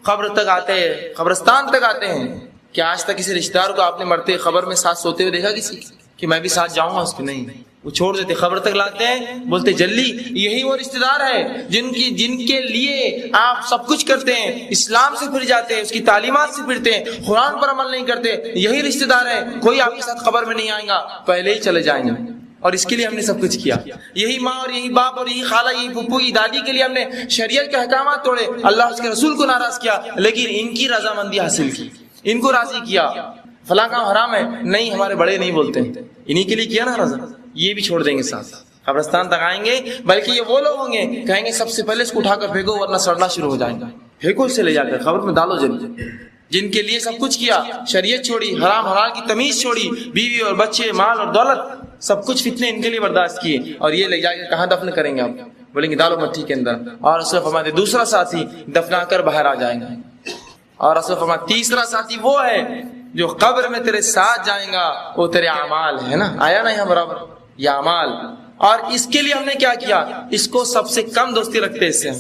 قبر تک آتے ہیں، قبرستان تک آتے ہیں۔ کیا آج تک کسی رشتہ دار کو آپ نے مرتے قبر میں ساتھ سوتے ہوئے دیکھا کسی کہ میں بھی ساتھ جاؤں گا اس کے؟ نہیں، وہ چھوڑ دیتے، قبر تک لاتے ہیں، بولتے جلدی۔ یہی وہ رشتہ دار ہے جن کے لیے آپ سب کچھ کرتے ہیں، اسلام سے پھر جاتے ہیں، اس کی تعلیمات سے پھرتے ہیں، قرآن پر عمل نہیں کرتے، یہی رشتہ دار ہے۔ کوئی آپ کے ساتھ قبر میں نہیں آئے گا، پہلے ہی چلے جائیں گے، اور اس کے لیے ہم نے سب کچھ کیا۔ یہی ماں اور یہی باپ اور یہی خالہ، یہی پھپھو، یہی دادی کے لیے ہم نے شریعت کے احکامات توڑے، اللہ اس کے رسول کو ناراض کیا، لیکن ان کی رضامندی حاصل کی، ان کو راضی کیا۔ فلاں کام حرام ہے، نہیں ہمارے بڑے نہیں بولتے، انہی کے لیے کیا نا رضا، یہ بھی چھوڑ دیں گے ساتھ، قبرستان تک آئیں گے۔ بلکہ یہ وہ لوگ ہوں گے کہیں گے سب سے پہلے اس کو اٹھا کر پھینکو ورنہ سڑنا شروع ہو جائیں گا، پھینکو اسے لے جا کر قبر میں ڈالو جلدی۔ جن کے لیے سب کچھ کیا، شریعت چھوڑی، حرام حلال کی تمیز چھوڑی، بیوی اور بچے، مال اور دولت، سب کچھ فتنے ان کے لیے برداشت کیے، اور یہ لے جا کے کہاں دفن کریں گے آپ؟ بولیں گے ڈالو مٹی کے اندر۔ اور رسول فرماتے دوسرا ساتھی دفنا کر باہر آ جائیں گے۔ اور رسول فرماتے تیسرا ساتھی وہ ہے جو قبر میں تیرے ساتھ جائیں گا، وہ تیرے اعمال ہے نا، آیا نا یہاں برابر، یہ اعمال۔ اور اس کے لیے ہم نے کیا کیا؟ اس کو سب سے کم دوستی رکھتے اس سے،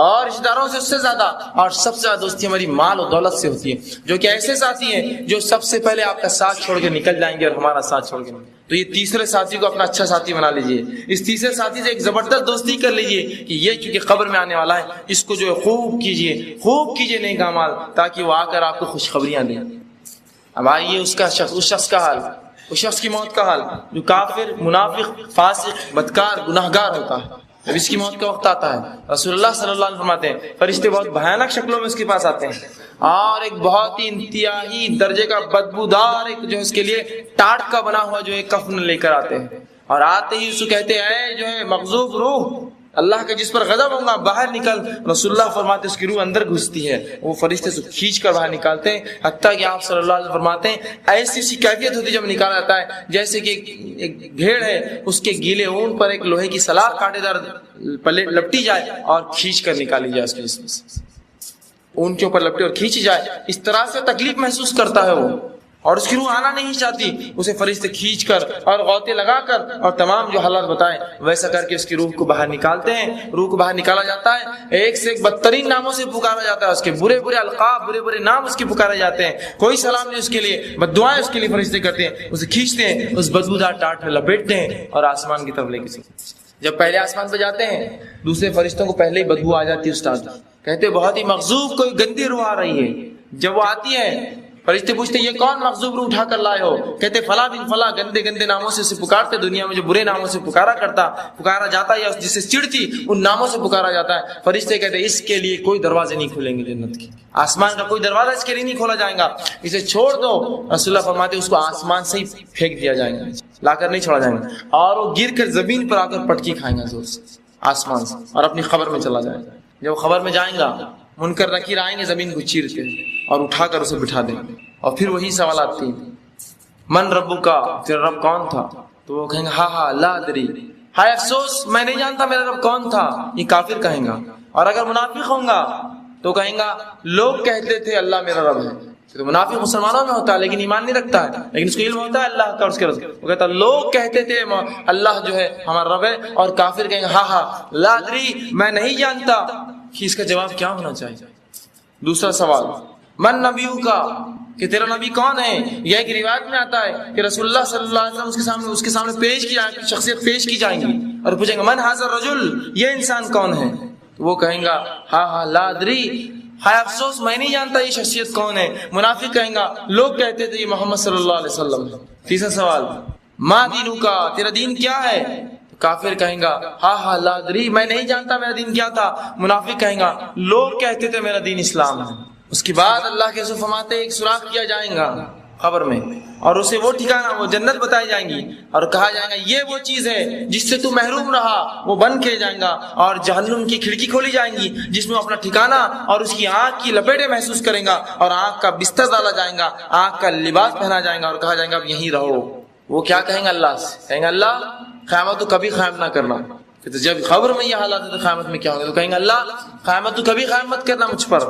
اور رشتہ داروں سے اس سے زیادہ، اور سب سے زیادہ دوستی ہماری مال اور دولت سے ہوتی ہے، جو کہ ایسے ساتھی ہیں جو سب سے پہلے آپ کا ساتھ چھوڑ کے نکل جائیں گے اور ہمارا ساتھ چھوڑ کے تو یہ تیسرے ساتھی کو اپنا اچھا ساتھی بنا لیجئے. اس تیسرے ساتھی سے ایک زبردست دوستی کر لیجئے کہ یہ چونکہ قبر میں آنے والا ہے، اس کو جو ہے خوب کیجئے نیک اعمال، تاکہ وہ آ کر آپ کو خوشخبریاں دیں. اب آئیے اس شخص کا حال، اس شخص کی موت کا حال جو کافر، منافق، فاسق، بدکار، گناہگار ہوتا ہے. جب اس کی موت کا وقت آتا ہے، رسول اللہ صلی اللہ علیہ وسلم فرماتے ہیں فرشتے بہت بھیانک شکلوں میں اس کے پاس آتے ہیں، اور ایک بہت ہی انتہائی درجے کا بدبودار ایک جو اس کے لیے ٹاٹ کا بنا ہوا جو ایک کفن لے کر آتے ہیں، اور آتے ہی اس کو کہتے ہیں جو ہے مغضوب روح، اللہ کا جس پر غضب ہوگا باہر نکل. رسول اللہ فرماتے اس کی روح اندر گھستی ہے، وہ فرشتے سے کھینچ کر باہر نکالتے ہیں، حتیٰ کہ آپ صلی اللہ علیہ وسلم فرماتے ہیں ایسی سی کیفیت ہوتی ہے جب نکالا جاتا ہے جیسے کہ ایک بھیڑ ہے، اس کے گیلے اون پر ایک لوہے کی سلاخ کاٹے دار لپٹی جائے اور کھینچ کر نکالی جائے، اس کے جسم سے اون کے اوپر لپٹے اور کھینچی جائے. اس طرح سے تکلیف محسوس کرتا ہے وہ، اور اس کی روح آنا نہیں چاہتی. اسے فرشتے کھینچ کر اور غوطے لگا کر اور تمام جو حالات بتائیں ویسا کر کے اس کی روح کو باہر نکالتے ہیں. روح کو باہر نکالا جاتا ہے، ایک سے ایک بدترین ناموں سے پکارا جاتا ہے، اس کے برے برے القاب، برے برے نام اس کے پکارے جاتے ہیں. کوئی سلام نہیں اس کے لیے، بد دعائیں اس کے لیے فرشتے کرتے ہیں. اسے کھینچتے ہیں، اس بدبودار ٹاٹ میں لپیٹتے ہیں اور آسمان کی طرف لے کے. جب پہلے آسمان پہ جاتے ہیں دوسرے فرشتوں کو پہلے ہی بدبو آ جاتی ہے. استاد کہتے بہت ہی مغضوب کوئی گندی روح آ رہی ہے. جب وہ آتی ہے فرشتے پوچھتے یہ کون مغضوب روح اٹھا کر لائے ہو؟ کہتے فلاں بن فلاں، گندے گندے ناموں سے اسے پکارتے، دنیا میں جو برے ناموں سے پکارا جاتا ہے یا جسے چڑ تھی ان ناموں سے پکارا جاتا ہے. فرشتے کہتے اس کے لیے کوئی دروازے نہیں کھولیں گے جنت کے، آسمان کا کوئی دروازہ اس کے لیے نہیں کھولا جائے گا، اسے چھوڑ دو. رسول اللہ فرماتے اس کو آسمان سے ہی پھینک دیا جائے گا، لا کر نہیں چھوڑا جائے گا، اور وہ گر کر زمین پر آ کر پٹکی کھائیں گا زور سے آسمان سے، اور اپنی خبر میں چلا جائے گا. جب خبر میں جائیں گا منکر نکیر آئیں گے زمین کو چیر کے اور اٹھا کر اسے بٹھا دیں گے، اور پھر وہی سوالات تھے من ربو کا، تیرا رب کون تھا؟ تو وہ کہیں گے ہاں لا ادری، ہائے افسوس میں نہیں جانتا میرا رب کون تھا. یہ کافر کہیں گا. اور اگر منافق ہوں گا تو کہیں گا لوگ کہتے تھے اللہ میرا رب ہے. تو منافق مسلمانوں میں ہوتا ہے لیکن ایمان نہیں رکھتا ہے، لیکن اس کو علم ہوتا ہے اللہ کا اور اس کے رب. وہ کہتا لوگ کہتے تھے اللہ جو ہے ہمارا رب ہے، اور کافر کہیں گے ہاں لا ادری میں نہیں جانتا. کہ اس کا جواب کیا ہونا چاہیے؟ دوسرا سوال من نبیو کا، کہ تیرا نبی کون ہے؟ یہ ایک روایت میں آتا ہے کہ رسول اللہ صلی اللہ علیہ وسلم اس کے سامنے پیش کی جائے، شخصیت پیش کی جائیں گی اور پوچھیں گے من ھذا الرجل، یہ انسان کون ہے؟ تو وہ کہیں گا ہاں لا ادری، ہائے افسوس میں نہیں جانتا یہ شخصیت کون ہے. منافق کہیں گا لوگ کہتے تھے یہ محمد صلی اللہ علیہ وسلم. تیسرا سوال ما دینو کا، تیرا دین کیا ہے؟ کافر کہیں گا ہاں لا ادری میں نہیں جانتا میرا دین کیا تھا. منافق کہیں گا لوگ کہتے تھے میرا دین اسلام ہے. اس کے بعد اللہ کے رسول فرماتے ایک سوراخ کیا جائے گا قبر میں، اور اسے وہ ٹھکانہ، وہ جنت بتائی جائیں گی، اور کہا جائے گا یہ وہ چیز ہے جس سے تو محروم رہا، وہ بند کیے جائیں گا. اور جہنم کی کھڑکی کھولی جائیں گی جس میں اپنا ٹھکانہ اور اس کی آنکھ کی لپیٹیں محسوس کریں گا، اور آنکھ کا بستر ڈالا جائے گا، آنکھ کا لباس پہنا جائے گا، اور کہا جائے گا اب یہیں رہو. وہ کیا کہیں گے اللہ سے؟ کہیں گے اللہ قیامت تو کبھی قائم نہ کرنا. تو جب خبر میں یہ حالات ہے تو قیامت میں کیا ہوگا؟ تو کہیں گے اللہ قیامت تو کبھی قائم مت کرنا مجھ پر.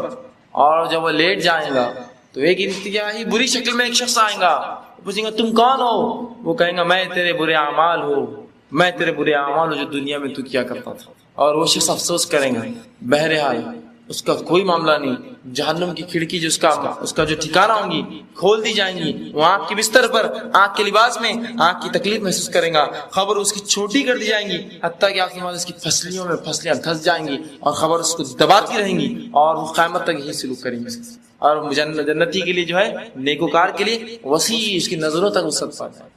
اور جب وہ لیٹ جائیں گا تو ایک انتہائی بری شکل میں ایک شخص آئے گا، پوچھیں گا تم کون ہو؟ وہ کہیں گا میں تیرے برے اعمال ہوں، میں تیرے برے اعمال ہوں جو دنیا میں تو کیا کرتا تھا. اور وہ شخص افسوس کریں گا. بہرحال اس کا کوئی معاملہ نہیں، جہنم کی کھڑکی جو اس کا جو ٹھکانہ ہوں گی کھول دی جائیں گی. وہ آنکھ کے بستر پر، آنکھ کے لباس میں آنکھ کی تکلیف محسوس کریں گا. خبر اس کی چھوٹی کر دی جائیں گی حتیٰ کہ آخر میں اس کی پھسلیوں میں پھسلیاں دھس جائیں گی، اور خبر اس کو دباتی رہیں گی، اور وہ قیامت تک یہی سلوک کریں گے. اور جنتی کے لیے جو ہے نیکوکار کے لیے وسیع اس کی نظروں تک وسعت پا جائے.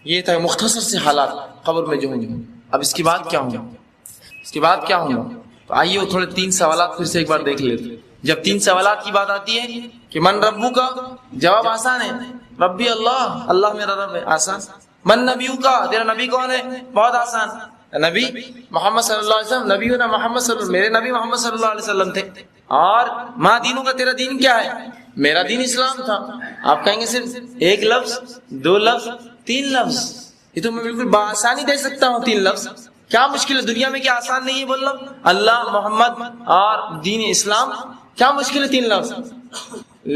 یہ تھا مختصر سے حالات قبر میں جو ہوں گے. اب اس کے بعد کیا ہوگا؟ اس کے بعد کیا ہوگا؟ تو آئیے وہ تھوڑے 3 سوالات پھر سے ایک بار دیکھ لیتے. جب 3 سوالات کی بات آتی ہے کہ من ربو کا، جواب آسان ہے، ربی اللہ، اللہ میرا رب ہے، آسان. من نبیو کا، تیرا نبی کون ہے؟ بہت آسان، نبی محمد صلی اللہ علیہ وسلم. نبی ہونا محمد صلی اللہ، میرے نبی محمد صلی اللہ علیہ وسلم تھے. اور ما دینوں کا، تیرا دین کیا ہے؟ میرا دین اسلام تھا. آپ کہیں گے صرف ایک لفظ، 2 لفظ، 3 لفظ؟ یہ تو میں بالکل بآسانی دے سکتا ہوں 3 لفظ. کیا مشکل ہے؟ دنیا میں کیا آسان نہیں ہے بولنا اللہ، محمد اور دین اسلام؟ کیا مشکل ہے 3 لفظ؟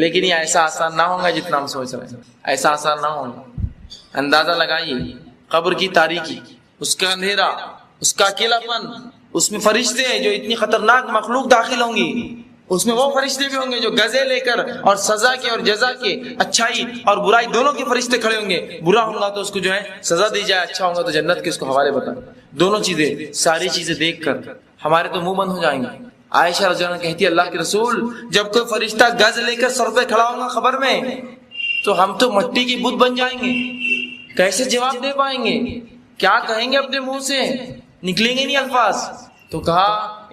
لیکن یہ ایسا آسان نہ ہوگا جتنا ہم سوچ رہے ہیں، ایسا آسان نہ ہوگا. اندازہ لگائیے قبر کی تاریکی، اس کا اندھیرا، اس کا اکیلا پن، اس میں فرشتے ہیں جو اتنی خطرناک مخلوق داخل ہوں گی، اس میں وہ فرشتے بھی ہوں گے جو گزے لے کر اور سزا کے اور جزا کے، اچھائی اور برائی دونوں کے فرشتے کھڑے ہوں گے. برا ہوگا تو اس کو جو ہے سزا دی جائے، اچھا ہوگا تو جنت کے اس کو حوالے بتائیں. دونوں چیزیں، ساری چیزیں دیکھ کر ہمارے تو منہ بند ہو جائیں گے. عائشہ رضی اللہ عنہا کہتی ہے اللہ کے رسول جب کوئی فرشتہ گز لے کر سر پہ کھڑا ہوگا خبر میں تو ہم تو مٹی کی بت بن جائیں گے. کیسے جواب دے پائیں گے؟ کیا کہیں گے؟ اپنے منہ سے نکلیں گے نہیں الفاظ. تو کہا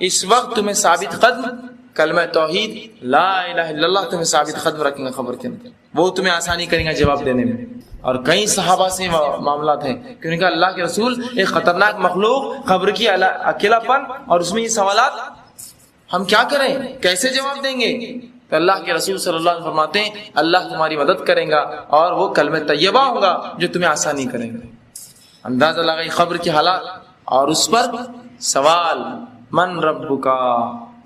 اس وقت تمہیں ثابت قدم کلمہ توحید لا الہ الا اللہ تمہیں ثابت قدم رکھیں گے خبر کے اندر، وہ تمہیں آسانی کریں گا جواب دینے میں. اور کئی صحابہ سے معاملات ہیں کہ انہوں نے کہا اللہ کے رسول ایک خطرناک مخلوق، قبر کی اکیلا پن اور اس میں یہ سوالات، ہم کیا کریں؟ کیسے جواب دیں گے؟ تو اللہ کے رسول صلی اللہ علیہ وسلم فرماتے ہیں اللہ تمہاری مدد کرے گا اور وہ کلمہ طیبہ ہوگا جو تمہیں آسانی کرے گا. اندازہ لگائی قبر کی حالات اور اس پر سوال من ربکا،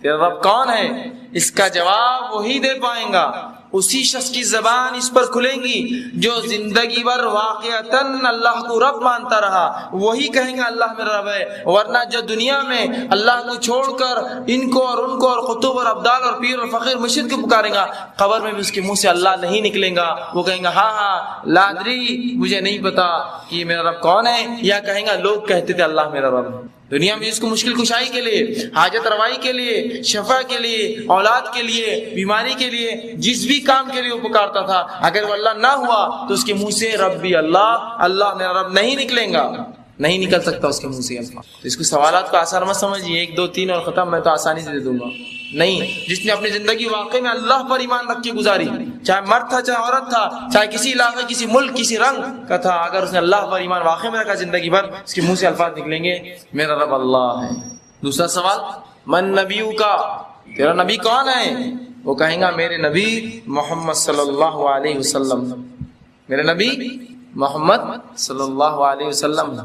تیرا رب کون ہے؟ اس کا جواب وہی دے پائیں گا. اسی شخص کی زبان اس پر کھلے گی جو زندگی بھر واقعتاً اللہ کو رب مانتا رہا، وہی کہیں گا اللہ میرا رب ہے. ورنہ جو دنیا میں اللہ کو چھوڑ کر ان کو اور ان کو اور قطب اور ابدال اور پیر اور فقیر مرشد کو پکارے گا، قبر میں بھی اس کے منہ سے اللہ نہیں نکلیں گا. وہ کہیں گا ہاں ہاں لا ادری، مجھے نہیں پتا کہ میرا رب کون ہے، یا کہیں گا لوگ کہتے تھے اللہ میرا رب ہے. دنیا میں اس کو مشکل کشائی کے لیے، حاجت روائی کے لیے، شفا کے لیے، اولاد کے لیے، بیماری کے لیے، جس بھی کام کے لیے وہ پکارتا تھا، اگر وہ اللہ نہ ہوا تو اس کے منہ سے ربی اللہ، اللہ میرا رب نہیں نکلیں گا، نہیں نکل سکتا اس کے منہ سے الفاظ. تو اس کو سوالات کو آسان مت سمجھیے 1 2 3 اور ختم، میں تو آسانی سے دے دوں گا. نہیں، جس نے اپنی زندگی واقعی میں اللہ پر ایمان رکھ کے گزاری، چاہے مرد تھا چاہے عورت تھا، چاہے کسی علاقے کسی ملک کسی رنگ کا تھا، اگر اس نے اللہ پر ایمان واقعی میں رکھا زندگی بھر، اس کے منہ سے الفاظ نکلیں گے میرا رب اللہ ہے. دوسرا سوال من نبیو کا، تیرا نبی کون ہے؟ وہ کہیں گا میرے نبی محمد صلی اللہ علیہ وسلم، میرے نبی محمد صلی اللہ علیہ وسلم.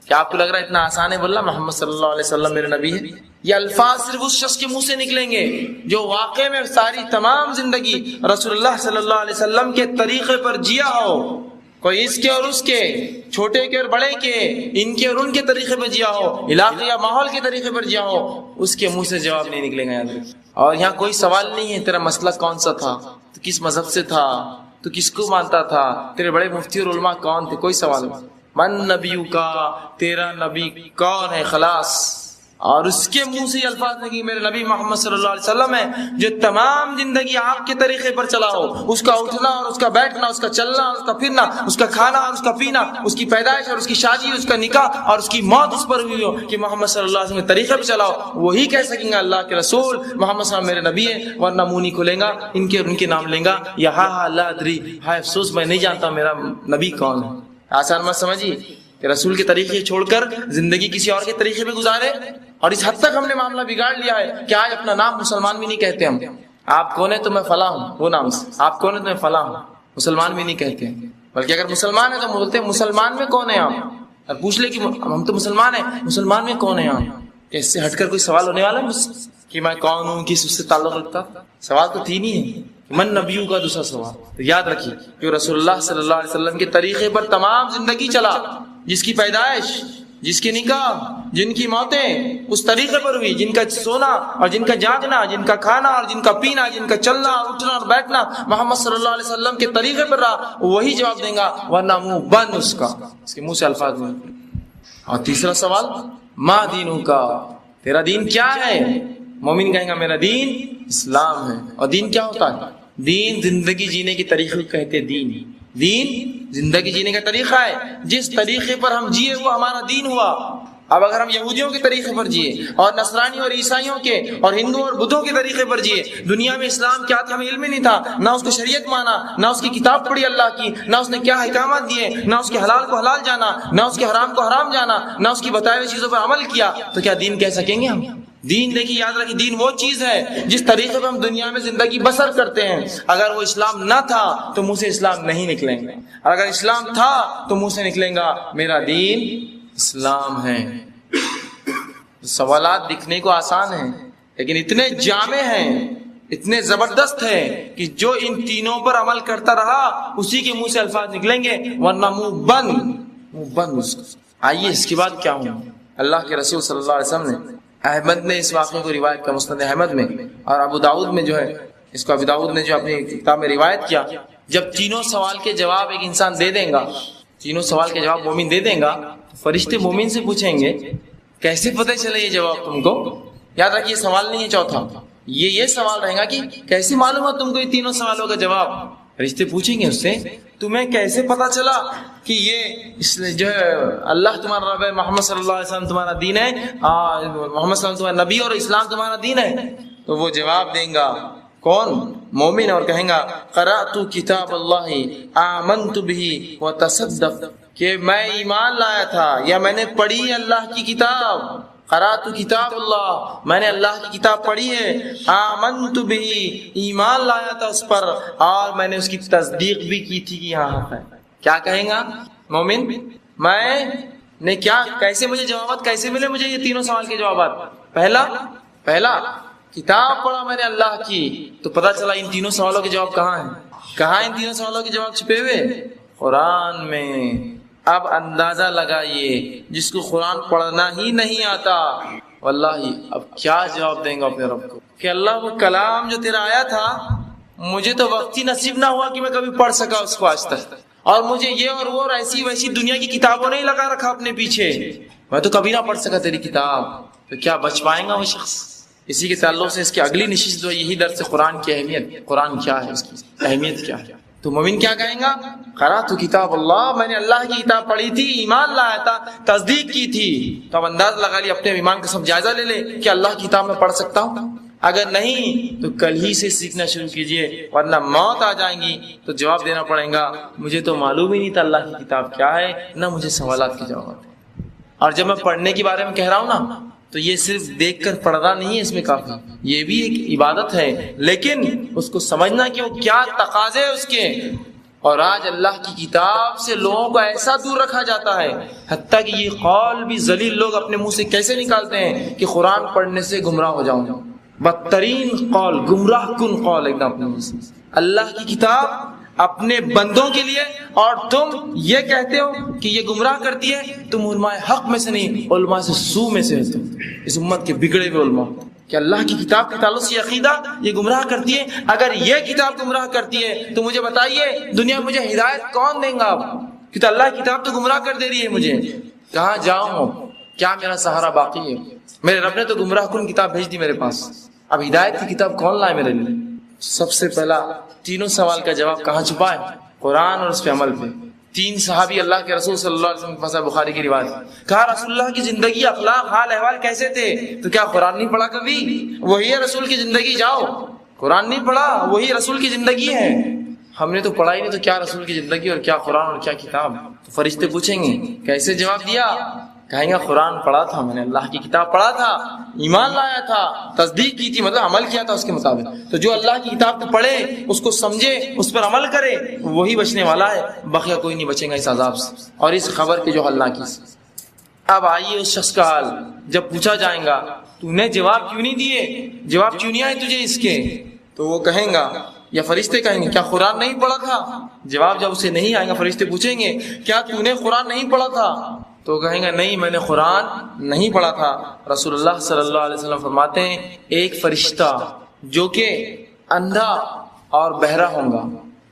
کیا آپ کو لگ رہا ہے اتنا آسان ہے بولنا محمد صلی اللہ علیہ وسلم میرے نبی ہے؟ یہ الفاظ صرف اس شخص کے منہ سے نکلیں گے جو واقع میں ساری تمام زندگی رسول اللہ صلی اللہ علیہ وسلم کے طریقے پر جیا ہو. کوئی اس کے اور اس کے، چھوٹے کے اور بڑے کے، ان کے اور ان کے طریقے پر جیا ہو، علاقے یا ماحول کے طریقے پر جیا ہو، اس کے منہ سے جواب نہیں نکلے گا. یاد رکھیں. اور یہاں کوئی سوال نہیں ہے تیرا مسلک کون سا تھا، تو کس مذہب سے تھا، تو کس کو مانتا تھا، تیرے بڑے مفتی اور علماء کون تھے، کوئی سوال نہیں. من نبیو کا، تیرا نبی کون ہے، خلاص. اور اس کے منہ سے یہ الفاظ نہیں کہ میرے نبی محمد صلی اللہ علیہ وسلم ہے جو تمام زندگی آپ کے طریقے پر چلا ہو. اس کا اٹھنا اور اس کا بیٹھنا، اس کا چلنا اور اس کا پھرنا، اس کا کھانا اور اس کا پینا، اس کی پیدائش اور اس کی شادی، اس کا نکاح اور اس کی موت اس پر ہوئی ہو کہ محمد صلی اللہ علیہ وسلم کے طریقے پر چلاؤ. وہی کہہ سکیں گے اللہ کے رسول محمد صلی اللہ علیہ وسلم میرے نبی ہے. ورنہ منہ نہیں کھلیں گا، ان کے اور ان کے نام لیں گا یا ہاں ہاں لا ادری، ہائے افسوس میں نہیں جانتا میرا نبی کون ہے. آسان مت سمجھیے کہ رسول کے طریقے چھوڑ کر زندگی کسی اور کے طریقے پہ گزارے. اور اس حد تک ہم نے معاملہ بگاڑ لیا ہے کہ آج اپنا نام مسلمان بھی نہیں کہتے. ہم آپ کون ہیں تو میں فلاں ہوں، وہ نام سے آپ کون ہیں تو میں فلاں ہوں، مسلمان بھی نہیں کہتے ہیں. بلکہ اگر مسلمان ہیں تو بولتے ہیں مسلمان میں کون ہے آپ. اور پوچھ لے کہ ہم تو مسلمان ہیں، مسلمان میں کون ہے آپ. اس سے ہٹ کر کوئی سوال ہونے والا ہے مجھ سے کہ میں کون ہوں، کس اس سے تعلق رکھتا؟ سوال تو تین ہی ہے. من نبیوں کا دوسرا سوال. تو یاد رکھیے کہ رسول اللہ صلی اللہ علیہ وسلم کے طریقے پر تمام زندگی چلا، جس کی پیدائش، جس کے نکاح، جن کی موتیں اس طریقے پر ہوئی، جن کا سونا اور جن کا جاگنا، جن کا کھانا اور جن کا پینا، جن کا چلنا اور اٹھنا اور بیٹھنا محمد صلی اللہ علیہ وسلم کے طریقے پر رہا، وہی جواب دیں گا. ورنہ منہ بند اس کا، اس کے منہ سے الفاظ نہیں. اور تیسرا سوال ما دینوں کا، تیرا دین کیا ہے؟ مومن کہیں گا میرا دین اسلام ہے. اور دین کیا ہوتا ہے؟ دین زندگی جینے کے طریقے کہتے. دین زندگی جینے کا طریقہ ہے، جس طریقے پر ہم جیے وہ ہمارا دین ہوا. اب اگر ہم یہودیوں کے طریقے پر جیے اور نصرانی اور عیسائیوں کے اور ہندو اور بدھوں کے طریقے پر جیے، دنیا میں اسلام کیا تھا ہمیں علم ہی نہیں تھا، نہ اس کو شریعت مانا، نہ اس کی کتاب پڑھی اللہ کی، نہ اس نے کیا احکامات دیے، نہ اس کے حلال کو حلال جانا، نہ اس کے حرام کو حرام جانا، نہ اس کی بتائی ہوئی چیزوں پر عمل کیا، تو کیا دین کہہ سکیں گے ہم؟ دین دیکھیے، یاد رکھیے، دین وہ چیز ہے جس طریقے پہ ہم دنیا میں زندگی بسر کرتے ہیں. اگر وہ اسلام نہ تھا تو منہ سے اسلام نہیں نکلیں گے، اور اگر اسلام تھا تو منہ سے نکلیں گا میرا دین اسلام ہے. سوالات دکھنے کو آسان ہیں لیکن اتنے جامع ہیں، اتنے زبردست ہیں کہ جو ان تینوں پر عمل کرتا رہا اسی کے منہ سے الفاظ نکلیں گے، ورنہ منہ بند اس کو. آئیے اس کے بعد کیا ہوں. اللہ کے رسول صلی اللہ علیہ وسلم نے احمد نے اس واقعے کو روایت کیا مسند احمد میں، اور ابو داؤد میں جو ہے اس کو ابو داؤد نے جو اپنی کتاب میں روایت کیا، جب تینوں سوال کے جواب ایک انسان دے دیں گا، تینوں سوال کے جواب مومن دے دیں گا، تو فرشتے مومن سے پوچھیں گے کیسے پتہ چلے یہ جواب تم کو؟ یاد رکھیے سوال نہیں ہے چوتھا، یہ سوال رہے گا کہ کیسے معلوم ہے تم کو یہ تینوں سوالوں کا جواب؟ فرشتے پوچھیں گے اس سے تمہیں کیسے پتا چلا کہ یہ جو ہے اللہ تمہارا رب ہے، محمد صلی اللہ علیہ وسلم تمہارا دین ہے، محمد صلی اللہ علیہ وسلم تمہارا نبی اور اسلام تمہارا دین ہے؟ تو وہ جواب دیں گا کون؟ مومن، اور کہیں گا قرأت کتاب اللہ آمنت بہ وتصدق، کہ میں ایمان لایا تھا یا میں نے پڑھی اللہ کی کتاب، قرأت کتاب اللہ، میں نے اللہ کی کتاب پڑھی ہے، آمنت بہ، ایمان لایا تھا اس پر، اور میں نے اس کی تصدیق بھی کی تھی کہ یہاں حق ہے۔ کیا کہیں گا مومن؟ میں نے کیا، کیسے مجھے جوابات کیسے ملے مجھے یہ تینوں سوال کے جوابات؟ پہلا کتاب پڑھا میں نے اللہ کی تو پتا چلا ان تینوں سوالوں کے جواب کہاں ہیں؟ کہاں ان تینوں سوالوں کے جواب چھپے ہوئے؟ قرآن میں۔ اب اندازہ لگائیے جس کو قرآن پڑھنا ہی نہیں آتا، واللہ اب کیا جواب دیں گا اپنے رب کو کہ اللہ وہ کلام جو تیرا آیا تھا مجھے تو وقت ہی نصیب نہ ہوا کہ میں کبھی پڑھ سکا اس کو آج تک، اور مجھے یہ اور وہ ایسی ویسی دنیا کی کتابوں نے ہی لگا رکھا اپنے پیچھے، میں تو کبھی نہ پڑھ سکا تیری کتاب، تو کیا بچ پائیں گا وہ شخص؟ اسی کے تعلق سے اس کی اگلی نشست جو یہی درس قرآن کی اہمیت، قرآن کیا ہے، اس کی اہمیت کیا ہے۔ تو مومن کیا کہیں گا؟ قرأت کتاب اللہ، میں نے اللہ کی کتاب پڑھی تھی، ایمان لایا تھا، تصدیق کی تھی۔ تو اب انداز لگا لیا، اپنے ایمان کا سب جائزہ لے لے کہ اللہ کی کتاب میں پڑھ سکتا ہوں، اگر نہیں تو کل ہی سے سیکھنا شروع کیجئے، ورنہ موت آ جائیں گی تو جواب دینا پڑے گا مجھے تو معلوم ہی نہیں تھا اللہ کی کتاب کیا ہے، نہ مجھے سوالات کے جوابات ہیں۔ اور جب میں پڑھنے کے بارے میں کہہ رہا ہوں نا تو یہ صرف دیکھ کر پڑھنا نہیں ہے اس میں کافی، یہ بھی ایک عبادت ہے، لیکن اس کو سمجھنا کہ وہ کیا تقاضے اس کے۔ اور آج اللہ کی کتاب سے لوگوں کو ایسا دور رکھا جاتا ہے، حتیٰ کہ یہ قول بھی ذلیل لوگ اپنے منہ سے کیسے نکالتے ہیں کہ قرآن پڑھنے سے گمراہ ہو جاؤں، بدترین قول، گمراہ کن قول ایک دم اپنے منہ سے۔ اللہ کی کتاب اپنے بندوں کے لیے، اور تم یہ کہتے ہو کہ یہ گمراہ کرتی ہے، تم علماء حق میں سے نہیں، علماء سے سو میں سے ہو، تم اس امت کے بگڑے ہوئے علماء، کہ اللہ کی کتاب کے تعلق سے یہ عقیدہ یہ گمراہ کرتی ہے۔ اگر یہ کتاب گمراہ کرتی ہے تو مجھے بتائیے دنیا میں مجھے ہدایت کون دیں گا اب؟ کہ تو اللہ کی کتاب تو گمراہ کر دے رہی ہے مجھے، کہاں جاؤں؟ کیا میرا سہارا باقی ہے؟ میرے رب نے تو گمراہ کن کتاب بھیج دی میرے پاس، اب ہدایت کی کتاب کون لائے میرے لیے؟ سب سے پہلا تینوں سوال کا جواب کہاں چھپا ہے؟ قرآن اور اس پہ عمل پہ۔ تین صحابی اللہ کے رسول صلی اللہ علیہ وسلم کے پاس بخاری کی روایت، کہا رسول اللہ کی زندگی، اخلاق، حال احوال کیسے تھے؟ تو کیا قرآن نہیں پڑھا کبھی؟ وہی ہے رسول کی زندگی، جاؤ قرآن نہیں پڑھا، وہی رسول کی زندگی ہے۔ ہم نے تو پڑھا ہی نہیں، تو کیا رسول کی زندگی اور کیا قرآن اور کیا کتاب؟ تو فرشتے پوچھیں گے کیسے جواب دیا؟ کہیں گا قرآن پڑھا تھا میں نے، اللہ کی کتاب پڑھا تھا، ایمان لایا تھا، تصدیق کی تھی، مطلب عمل کیا تھا اس کے مطابق۔ تو جو اللہ کی کتاب کو پڑھے، اس کو سمجھے، اس پر عمل کرے، وہی بچنے والا ہے، بقیہ کوئی نہیں بچے گا اس عذاب سے اور اس خبر کے جو حل نہ کی۔ اب آئیے اس شخص کا حال، جب پوچھا جائے گا تو نے جواب کیوں نہیں دیے، جواب کیوں نہیں آئے تجھے اس کے؟ تو وہ کہیں گا یا فرشتے کہیں گے کیا قرآن نہیں پڑھا تھا؟ جواب جب اسے نہیں آئے گا، فرشتے پوچھیں گے کیا تو نے قرآن نہیں پڑھا تھا؟ تو کہیں گا نہیں میں نے قرآن نہیں پڑھا تھا۔ رسول اللہ صلی اللہ علیہ وسلم فرماتے ہیں ایک فرشتہ جو کہ اندھا اور بہرا ہوں گا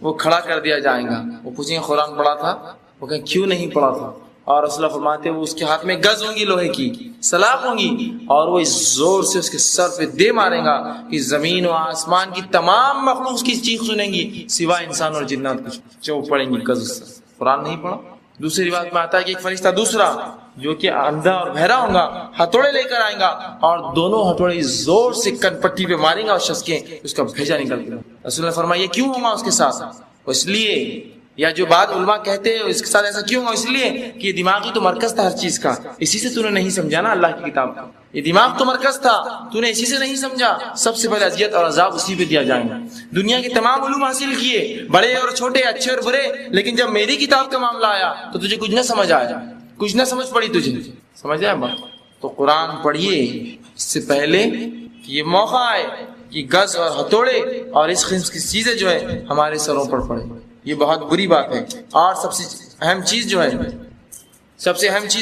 وہ کھڑا کر دیا جائے گا، وہ پوچھیں گے قرآن پڑھا تھا؟ وہ کہیں کیوں نہیں پڑھا تھا؟ اور رسول اللہ فرماتے ہیں وہ اس کے ہاتھ میں گز ہوں گی، لوہے کی سلاخ ہوں گی، اور وہ اس زور سے اس کے سر پہ دے مارے گا کہ زمین و آسمان کی تمام مخلوق کی چیخ سنیں گی سوائے انسان اور جنات کچھ، جو پڑیں گی گز سے۔ قرآن نہیں پڑھا۔ دوسری بات میں آتا ہے کہ ایک فرشتہ دوسرا جو کہ اندھا اور بہرا ہوگا ہتھوڑے لے کر آئیں گا اور دونوں ہتھوڑے زور سے کن پٹی پہ ماریں گا اس شخص کے، اس کا بھیجا نکل گیا۔ رسول اللہ فرمایا یہ کیوں ہوگا اس کے ساتھ؟ اس لیے، یا جو بات علماء کہتے ہیں اس کے ساتھ ایسا کیوں ہوگا؟ اس لیے کہ یہ دماغی تو مرکز تھا ہر چیز کا، اسی سے تو نے نہیں سمجھا نا اللہ کی کتاب کا، یہ دماغ تو مرکز تھا، تو نے اسی سے نہیں سمجھا، سب سے پہلے اذیت اور عذاب اسی پہ دیا جائے گا۔ دنیا کے تمام علوم حاصل کیے، بڑے اور چھوٹے، اچھے اور برے، لیکن جب میری کتاب کا معاملہ آیا تو تجھے کچھ نہ سمجھ آیا، کچھ نہ سمجھ پڑی تجھے، سمجھ آیا بات؟ تو قرآن پڑھیے اس سے پہلے کہ یہ موقع آئے کہ گز اور ہتھوڑے اور اس قسم کی چیزیں جو ہے ہمارے سروں پر پڑے، یہ بہت بری بات ہے۔ اور سب سے اہم چیز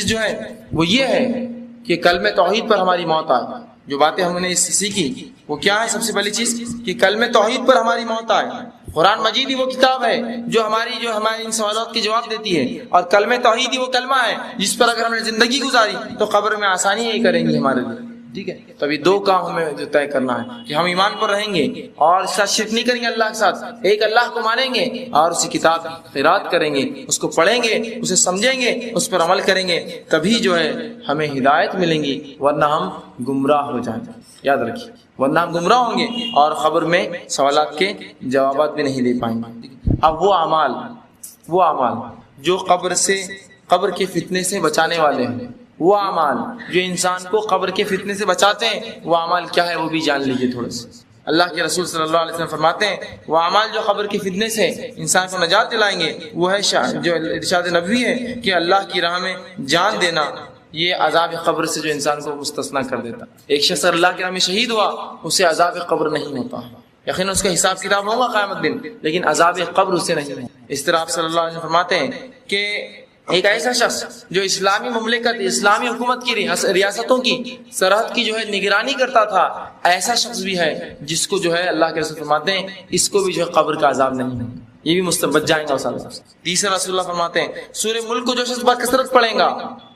جو ہے وہ یہ ہے کہ کلمہ توحید پر ہماری موت آئے. جو باتیں ہم نے سیکھی وہ کیا ہے؟ سب سے پہلی چیز کہ کلمہ توحید پر ہماری موت آئے. قرآن مجید ہی وہ کتاب ہے جو ہمارے ان سوالات کے جواب دیتی ہے، اور کلمہ توحید ہی وہ کلمہ ہے جس پر اگر ہم نے زندگی گزاری تو قبر میں آسانی ہی کریں گی ہمارے لیے. ٹھیک ہے، تو ابھی دو کام ہمیں جو طے کرنا ہے کہ ہم ایمان پر رہیں گے اور اس کا شرک نہیں کریں گے اللہ کے ساتھ، ایک اللہ کو مانیں گے اور اسی کتاب کی قرات کریں گے، اس کو پڑھیں گے، اسے سمجھیں گے، اس پر عمل کریں گے، تبھی جو ہے ہمیں ہدایت ملیں گی، ورنہ ہم گمراہ ہو جائیں گے. یاد رکھیے، ورنہ ہم گمراہ ہوں گے اور قبر میں سوالات کے جوابات بھی نہیں دے پائیں گے. اب وہ اعمال جو قبر کے فتنے سے بچانے والے ہیں، وہ اعمال جو انسان کو قبر کے فتنے سے بچاتے ہیں، وہ اعمال کیا ہے وہ بھی جان لیجیے تھوڑا سا. اللہ کے رسول صلی اللہ علیہ وسلم فرماتے ہیں وہ اعمال جو قبر کے فتنے سے انسان کو نجات دلائیں گے وہ ہے جو ارشاد نبوی ہے کہ اللہ کی راہ میں جان دینا، یہ عذاب قبر سے جو انسان کو مستثنا کر دیتا. ایک شخص اللہ کی راہ میں شہید ہوا، اسے عذاب قبر نہیں ہوتا، یقیناً اس کا حساب کتاب ہوگا قیامت دن، لیکن عذاب قبر اسے نہیں ہے. اس طرح آپ صلی اللہ علیہ وسلم فرماتے ہیں کہ ایک ایسا شخص جو اسلامی مملکت، اسلامی حکومت کی ریاستوں کی سرحد کی جو ہے نگرانی کرتا تھا، ایسا شخص بھی ہے جس کو جو ہے اللہ کے رسول فرماتے ہیں اس کو بھی جو ہے قبر کا عذاب نہیں ہے، یہ بھی مستبد جائیں گا. تیسرا رسول اللہ فرماتے ہیں سورہ ملک کو جو شخص بکثرت پڑھے گا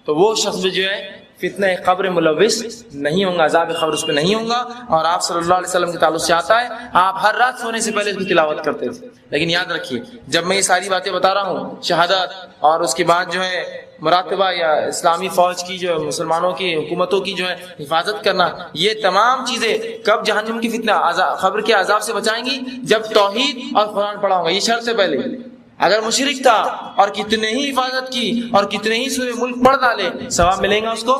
تو وہ شخص بھی جو ہے فتنہ قبر ملوث نہیں ہوں گا، عذاب قبر اس پہ نہیں ہوں گا. اور آپ صلی اللہ علیہ وسلم کے تعلق سے آتا ہے آپ ہر رات سونے سے پہلے اس کی تلاوت کرتے تھے. لیکن یاد رکھیے جب میں یہ ساری باتیں بتا رہا ہوں، شہادت اور اس کے بعد جو ہے مراقبہ یا اسلامی فوج کی جو مسلمانوں کی حکومتوں کی جو ہے حفاظت کرنا، یہ تمام چیزیں کب جہنم کی فتنہ قبر کے عذاب سے بچائیں گی؟ جب توحید اور قرآن پڑھا ہوگا. یہ شرط سے پہلے اگر مشرک تھا اور کتنے ہی حفاظت کی اور کتنے ہی سورہ ملک پڑھ ڈالے، ثواب ملے گا اس کو؟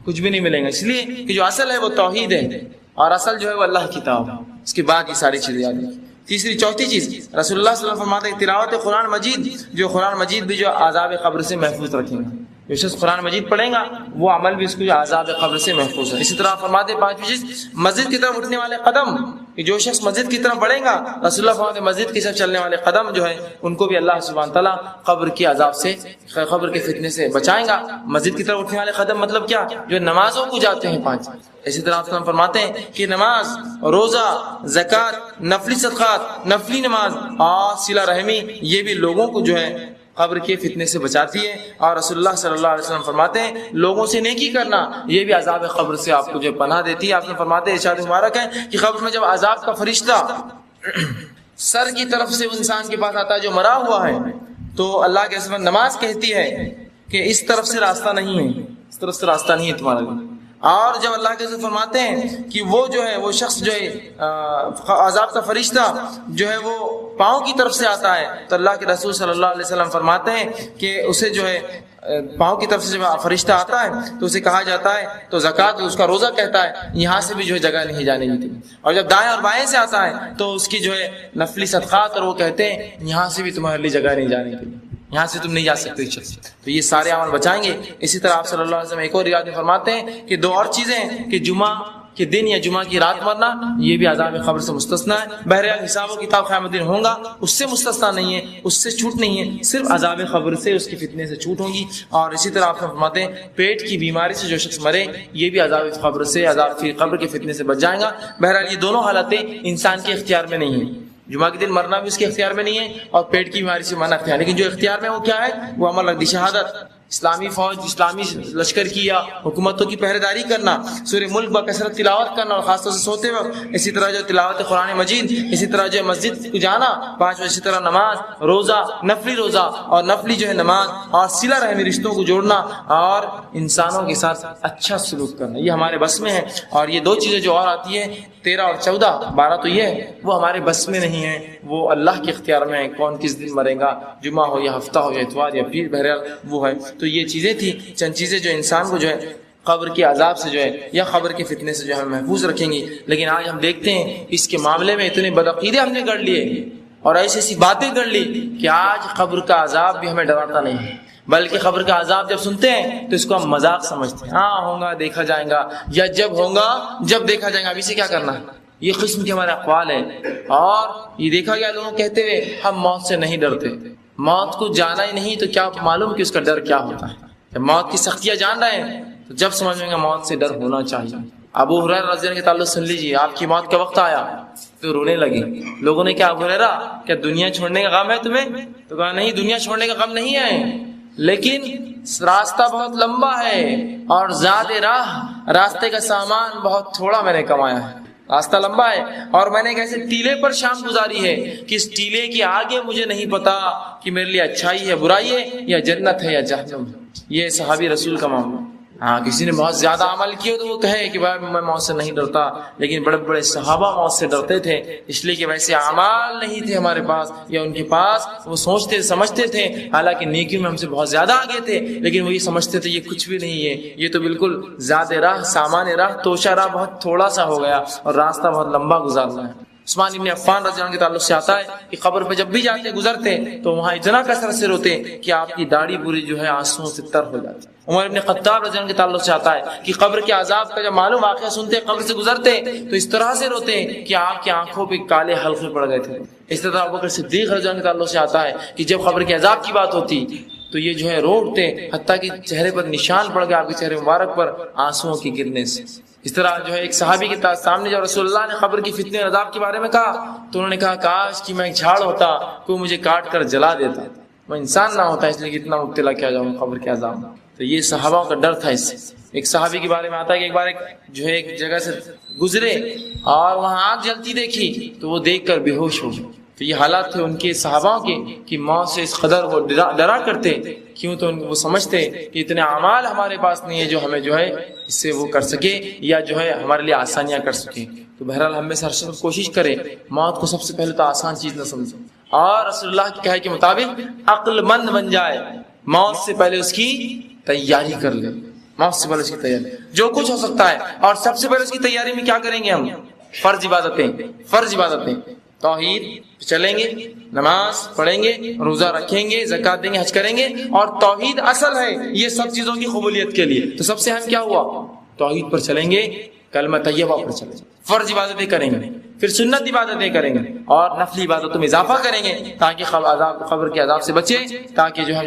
کچھ بھی نہیں ملے گا. اس لیے کہ جو اصل ہے وہ توحید ہے اور اصل جو ہے وہ اللہ کی کتاب. اس کے بعد یہ ساری چیزیں یاد رکھیں. تیسری چوتھی چیز رسول اللہ صلی اللہ علیہ وسلم فرماتے ہیں تلاوت قرآن مجید، جو قرآن مجید بھی جو عذاب قبر سے محفوظ رکھیں گے. جو شخص قرآن مجید پڑھیں گا وہ عمل بھی اس کو عذاب قبر سے محفوظ ہے. اسی طرح فرماتے ہیں پانچویں چیز مسجد کی طرف اٹھنے والے قدم، کہ جو شخص مسجد کی طرف بڑھے گا، رسول اللہ فرماتے ہیں مسجد کی طرف چلنے والے قدم جو ہے ان کو بھی اللہ سبحانہ تعالیٰ قبر کے عذاب سے، قبر کے فتنے سے بچائیں گا. مسجد کی طرف اٹھنے والے قدم مطلب کیا؟ جو نمازوں کو جاتے ہیں 5. اسی طرح آپ فرماتے ہیں کہ نماز، روزہ، زکوٰۃ، نفلی صدقات، نفلی نماز اور صلہ رحمی یہ بھی لوگوں کو جو ہے قبر کے فتنے سے بچاتی ہے. اور رسول اللہ صلی اللہ علیہ وسلم فرماتے ہیں لوگوں سے نیکی کرنا یہ بھی عذاب قبر سے آپ کو جو پناہ دیتی ہے. آپ نے فرماتے ہیں ارشاد مبارک ہے کہ قبر میں جب عذاب کا فرشتہ سر کی طرف سے انسان کے پاس آتا ہے جو مرا ہوا ہے، تو اللہ کے رسول نماز کہتی ہے کہ اس طرف سے راستہ نہیں ہے، اس طرف سے راستہ نہیں ہے تمہارے لیے. اور جب اللہ کے رسول فرماتے ہیں کہ وہ جو ہے وہ شخص جو ہے عذاب کا فرشتہ جو ہے وہ پاؤں کی طرف سے آتا ہے، تو اللہ کے رسول صلی اللہ علیہ وسلم فرماتے ہیں کہ اسے جو ہے پاؤں کی طرف سے جب فرشتہ آتا ہے تو اسے کہا جاتا ہے، تو زکوٰۃ اس کا روزہ کہتا ہے یہاں سے بھی جو ہے جگہ نہیں جانے کی. اور جب دائیں اور بائیں سے آتا ہے تو اس کی جو ہے نفلی صدقات، اور وہ کہتے ہیں یہاں سے بھی تمہارے لیے جگہ نہیں جانے کی، یہاں سے تم نہیں جا سکتے. تو یہ سارے عمل بچائیں گے. اسی طرح آپ صلی اللہ علیہ وسلم ایک اور روایت میں فرماتے ہیں کہ 2 اور چیزیں ہیں کہ جمعہ کے دن یا جمعہ کی رات مرنا یہ بھی عذاب قبر سے مستثنا ہے. بہرحال حساب و کتاب قیامت دن ہوگا، اس سے مستثنا نہیں ہے، اس سے چھوٹ نہیں ہے، صرف عذاب قبر سے، اس کی فتنے سے چھوٹ ہوگی. اور اسی طرح آپ فرماتے ہیں پیٹ کی بیماری سے جو شخص مرے یہ بھی عذاب قبر سے، عذاب قبر کے فتنے سے بچ جائے گا. بہرحال یہ دونوں حالتیں انسان کے اختیار میں نہیں ہیں. جمعہ کے دن مرنا بھی اس کے اختیار میں نہیں ہے اور پیٹ کی بیماری سے مرنا اختیار. لیکن جو اختیار میں وہ کیا ہے؟ وہ عمل رکھ دی شہادت، اسلامی فوج، اسلامی لشکر کی یا حکومتوں کی پہرے داری کرنا، سورہ ملک بکثرت تلاوت کرنا اور خاص طور سے سوتے وقت، اسی طرح جو تلاوت قرآن مجید، اسی طرح جو مسجد کو جانا 5، اسی طرح نماز، روزہ، نفلی روزہ اور نفلی جو ہے نماز، اور صلہ رحمی رشتوں کو جوڑنا اور انسانوں کے ساتھ اچھا سلوک کرنا، یہ ہمارے بس میں ہے. اور یہ 2 چیزیں جو اور آتی ہیں 13 اور 14، 12 تو یہ ہے وہ ہمارے بس میں نہیں ہے، وہ اللہ کے اختیار میں ہے. کون کس دن مرے گا، جمعہ ہو یا ہفتہ ہو یا اتوار یا پیر، بہرحال وہ ہے. تو یہ چیزیں تھی چند چیزیں جو انسان کو جو ہے قبر کے عذاب سے جو ہے یا قبر کے فتنے سے جو ہے محفوظ رکھیں گی. لیکن آج ہم دیکھتے ہیں اس کے معاملے میں اتنے بدعقیدے ہم نے گڑھ لیے اور ایسی ایسی باتیں کر لی کہ آج قبر کا عذاب بھی ہمیں ڈراتا نہیں ہے، بلکہ قبر کا عذاب جب سنتے ہیں تو اس کو ہم مذاق سمجھتے ہیں. ہاں ہوگا، دیکھا جائے گا، یا جب ہوگا جب دیکھا جائے گا، ابھی سے کیا کرنا ہے. یہ قسم کے ہمارے اقوال ہیں. اور یہ دیکھا گیا لوگوں کہتے ہوئے ہم موت سے نہیں ڈرتے. موت کو جانا ہی نہیں تو کیا معلوم کہ اس کا ڈر کیا ہوتا ہے. جب موت کی سختیاں جان رہے ہیں تو جب سمجھ میں موت سے ڈر ہونا چاہیے. ابو ہریرہ رضی اللہ عنہ کے تعلق سن لیجیے، آپ کی موت کا وقت آیا تو رونے لگے. لوگوں نے کہا ابو ہریرہ کیا دنیا چھوڑنے کا غم ہے تمہیں؟ تو کہا نہیں، دنیا چھوڑنے کا غم نہیں ہے، لیکن راستہ بہت لمبا ہے اور زاد راہ، راستے کا سامان بہت تھوڑا میں نے کمایا ہے. راستہ لمبا ہے اور میں نے ایک ایسے ٹیلے پر شام گزاری ہے کہ اس ٹیلے کے آگے مجھے نہیں پتا کہ میرے لیے اچھائی ہے برائی ہے یا جنت ہے یا جہنم. یہ صحابی رسول کا معاملہ. ہاں کسی نے بہت زیادہ عمل کیا تو وہ کہے کہ بھائی میں موت سے نہیں ڈرتا، لیکن بڑے بڑے صحابہ موت سے ڈرتے تھے اس لیے کہ ویسے اعمال نہیں تھے ہمارے پاس یا ان کے پاس. وہ سوچتے سمجھتے تھے، حالانکہ نیکیوں میں ہم سے بہت زیادہ آگے تھے، لیکن وہ یہ سمجھتے تھے یہ کچھ بھی نہیں ہے، یہ تو بالکل ذات راہ، سامان راہ، توشہ راہ بہت تھوڑا سا ہو گیا اور راستہ بہت لمبا گزارنا ہے. عثمان ابن عفان رضی اللہ عنہ کے تعلق سے آتا ہے کہ قبر پہ جب بھی جاتے گزرتے تو وہاں اتنا کثرت سے روتے کہ آپ کی داڑھی پوری جو ہے آنسوؤں سے تر ہو جاتی. عمر ابن خطاب رضی اللہ عنہ کے تعلق سے آتا ہے کہ قبر کے عذاب کا جب معلوم واقعہ سنتے قبر سے گزرتے تو اس طرح سے روتے کہ آپ کی آنکھوں پہ کالے حلقے پڑ گئے تھے. اس طرح ابوبکر صدیق رضی اللہ عنہ کے تعلق سے آتا ہے کہ جب قبر کے عذاب کی بات ہوتی تو یہ جو ہے رو اٹھتے، حتیٰ کہ چہرے پر نشان پڑ گیا آپ کے چہرے مبارک پر آنسوؤں کی گرنے سے. اس طرح جو ہے ایک صحابی کے سامنے جب رسول اللہ نے قبر کی فتنے اور عذاب کے بارے میں کہا تو انہوں نے کہا کاش کہ میں ایک جھاڑ ہوتا، کوئی مجھے کاٹ کر جلا دیتا، میں انسان نہ ہوتا اس لیے کہ اتنا مبتلا کیا جاؤں قبر کے عذاب. تو یہ صحابہ کا ڈر تھا اس سے. ایک صحابی کے بارے میں آتا ہے کہ ایک بار جو ہے ایک جگہ سے گزرے اور وہاں آگ جلتی دیکھی تو وہ دیکھ کر بے ہوش ہو گئے. تو یہ حالات تھے ان کے صحابہ کے کہ موت سے اس قدر وہ ڈرا کرتے. کیوں؟ تو وہ سمجھتے کہ اتنے اعمال ہمارے پاس نہیں ہے جو ہمیں جو ہے اس سے وہ کر سکے یا جو ہے ہمارے لیے آسانیاں کر سکے. تو بہرحال ہم میں سے ہر شخص کوشش کرے موت کو سب سے پہلے تو آسان چیز نہ سمجھے اور رسول اللہ کے کہے کے مطابق عقل مند بن جائے. موت سے پہلے اس کی تیاری کر لے، موت سے پہلے اس کی تیاری جو کچھ ہو سکتا ہے. اور سب سے پہلے اس کی تیاری میں کیا کریں گے؟ ہم فرض عبادتیں توحید چلیں گے، نماز پڑھیں گے، روزہ رکھیں گے، زکات دیں گے، حج کریں گے. اور توحید اصل ہے یہ سب چیزوں کی قبولیت کے لیے. تو سب سے اہم کیا ہوا؟ توحید پر چلیں گے، کلمہ طیبہ پر چلیں گے، فرض عبادتیں کریں گے، پھر سنت عبادتیں کریں گے اور نفلی عبادتوں میں اضافہ کریں گے تاکہ قبر کے عذاب سے بچے، تاکہ جو ہے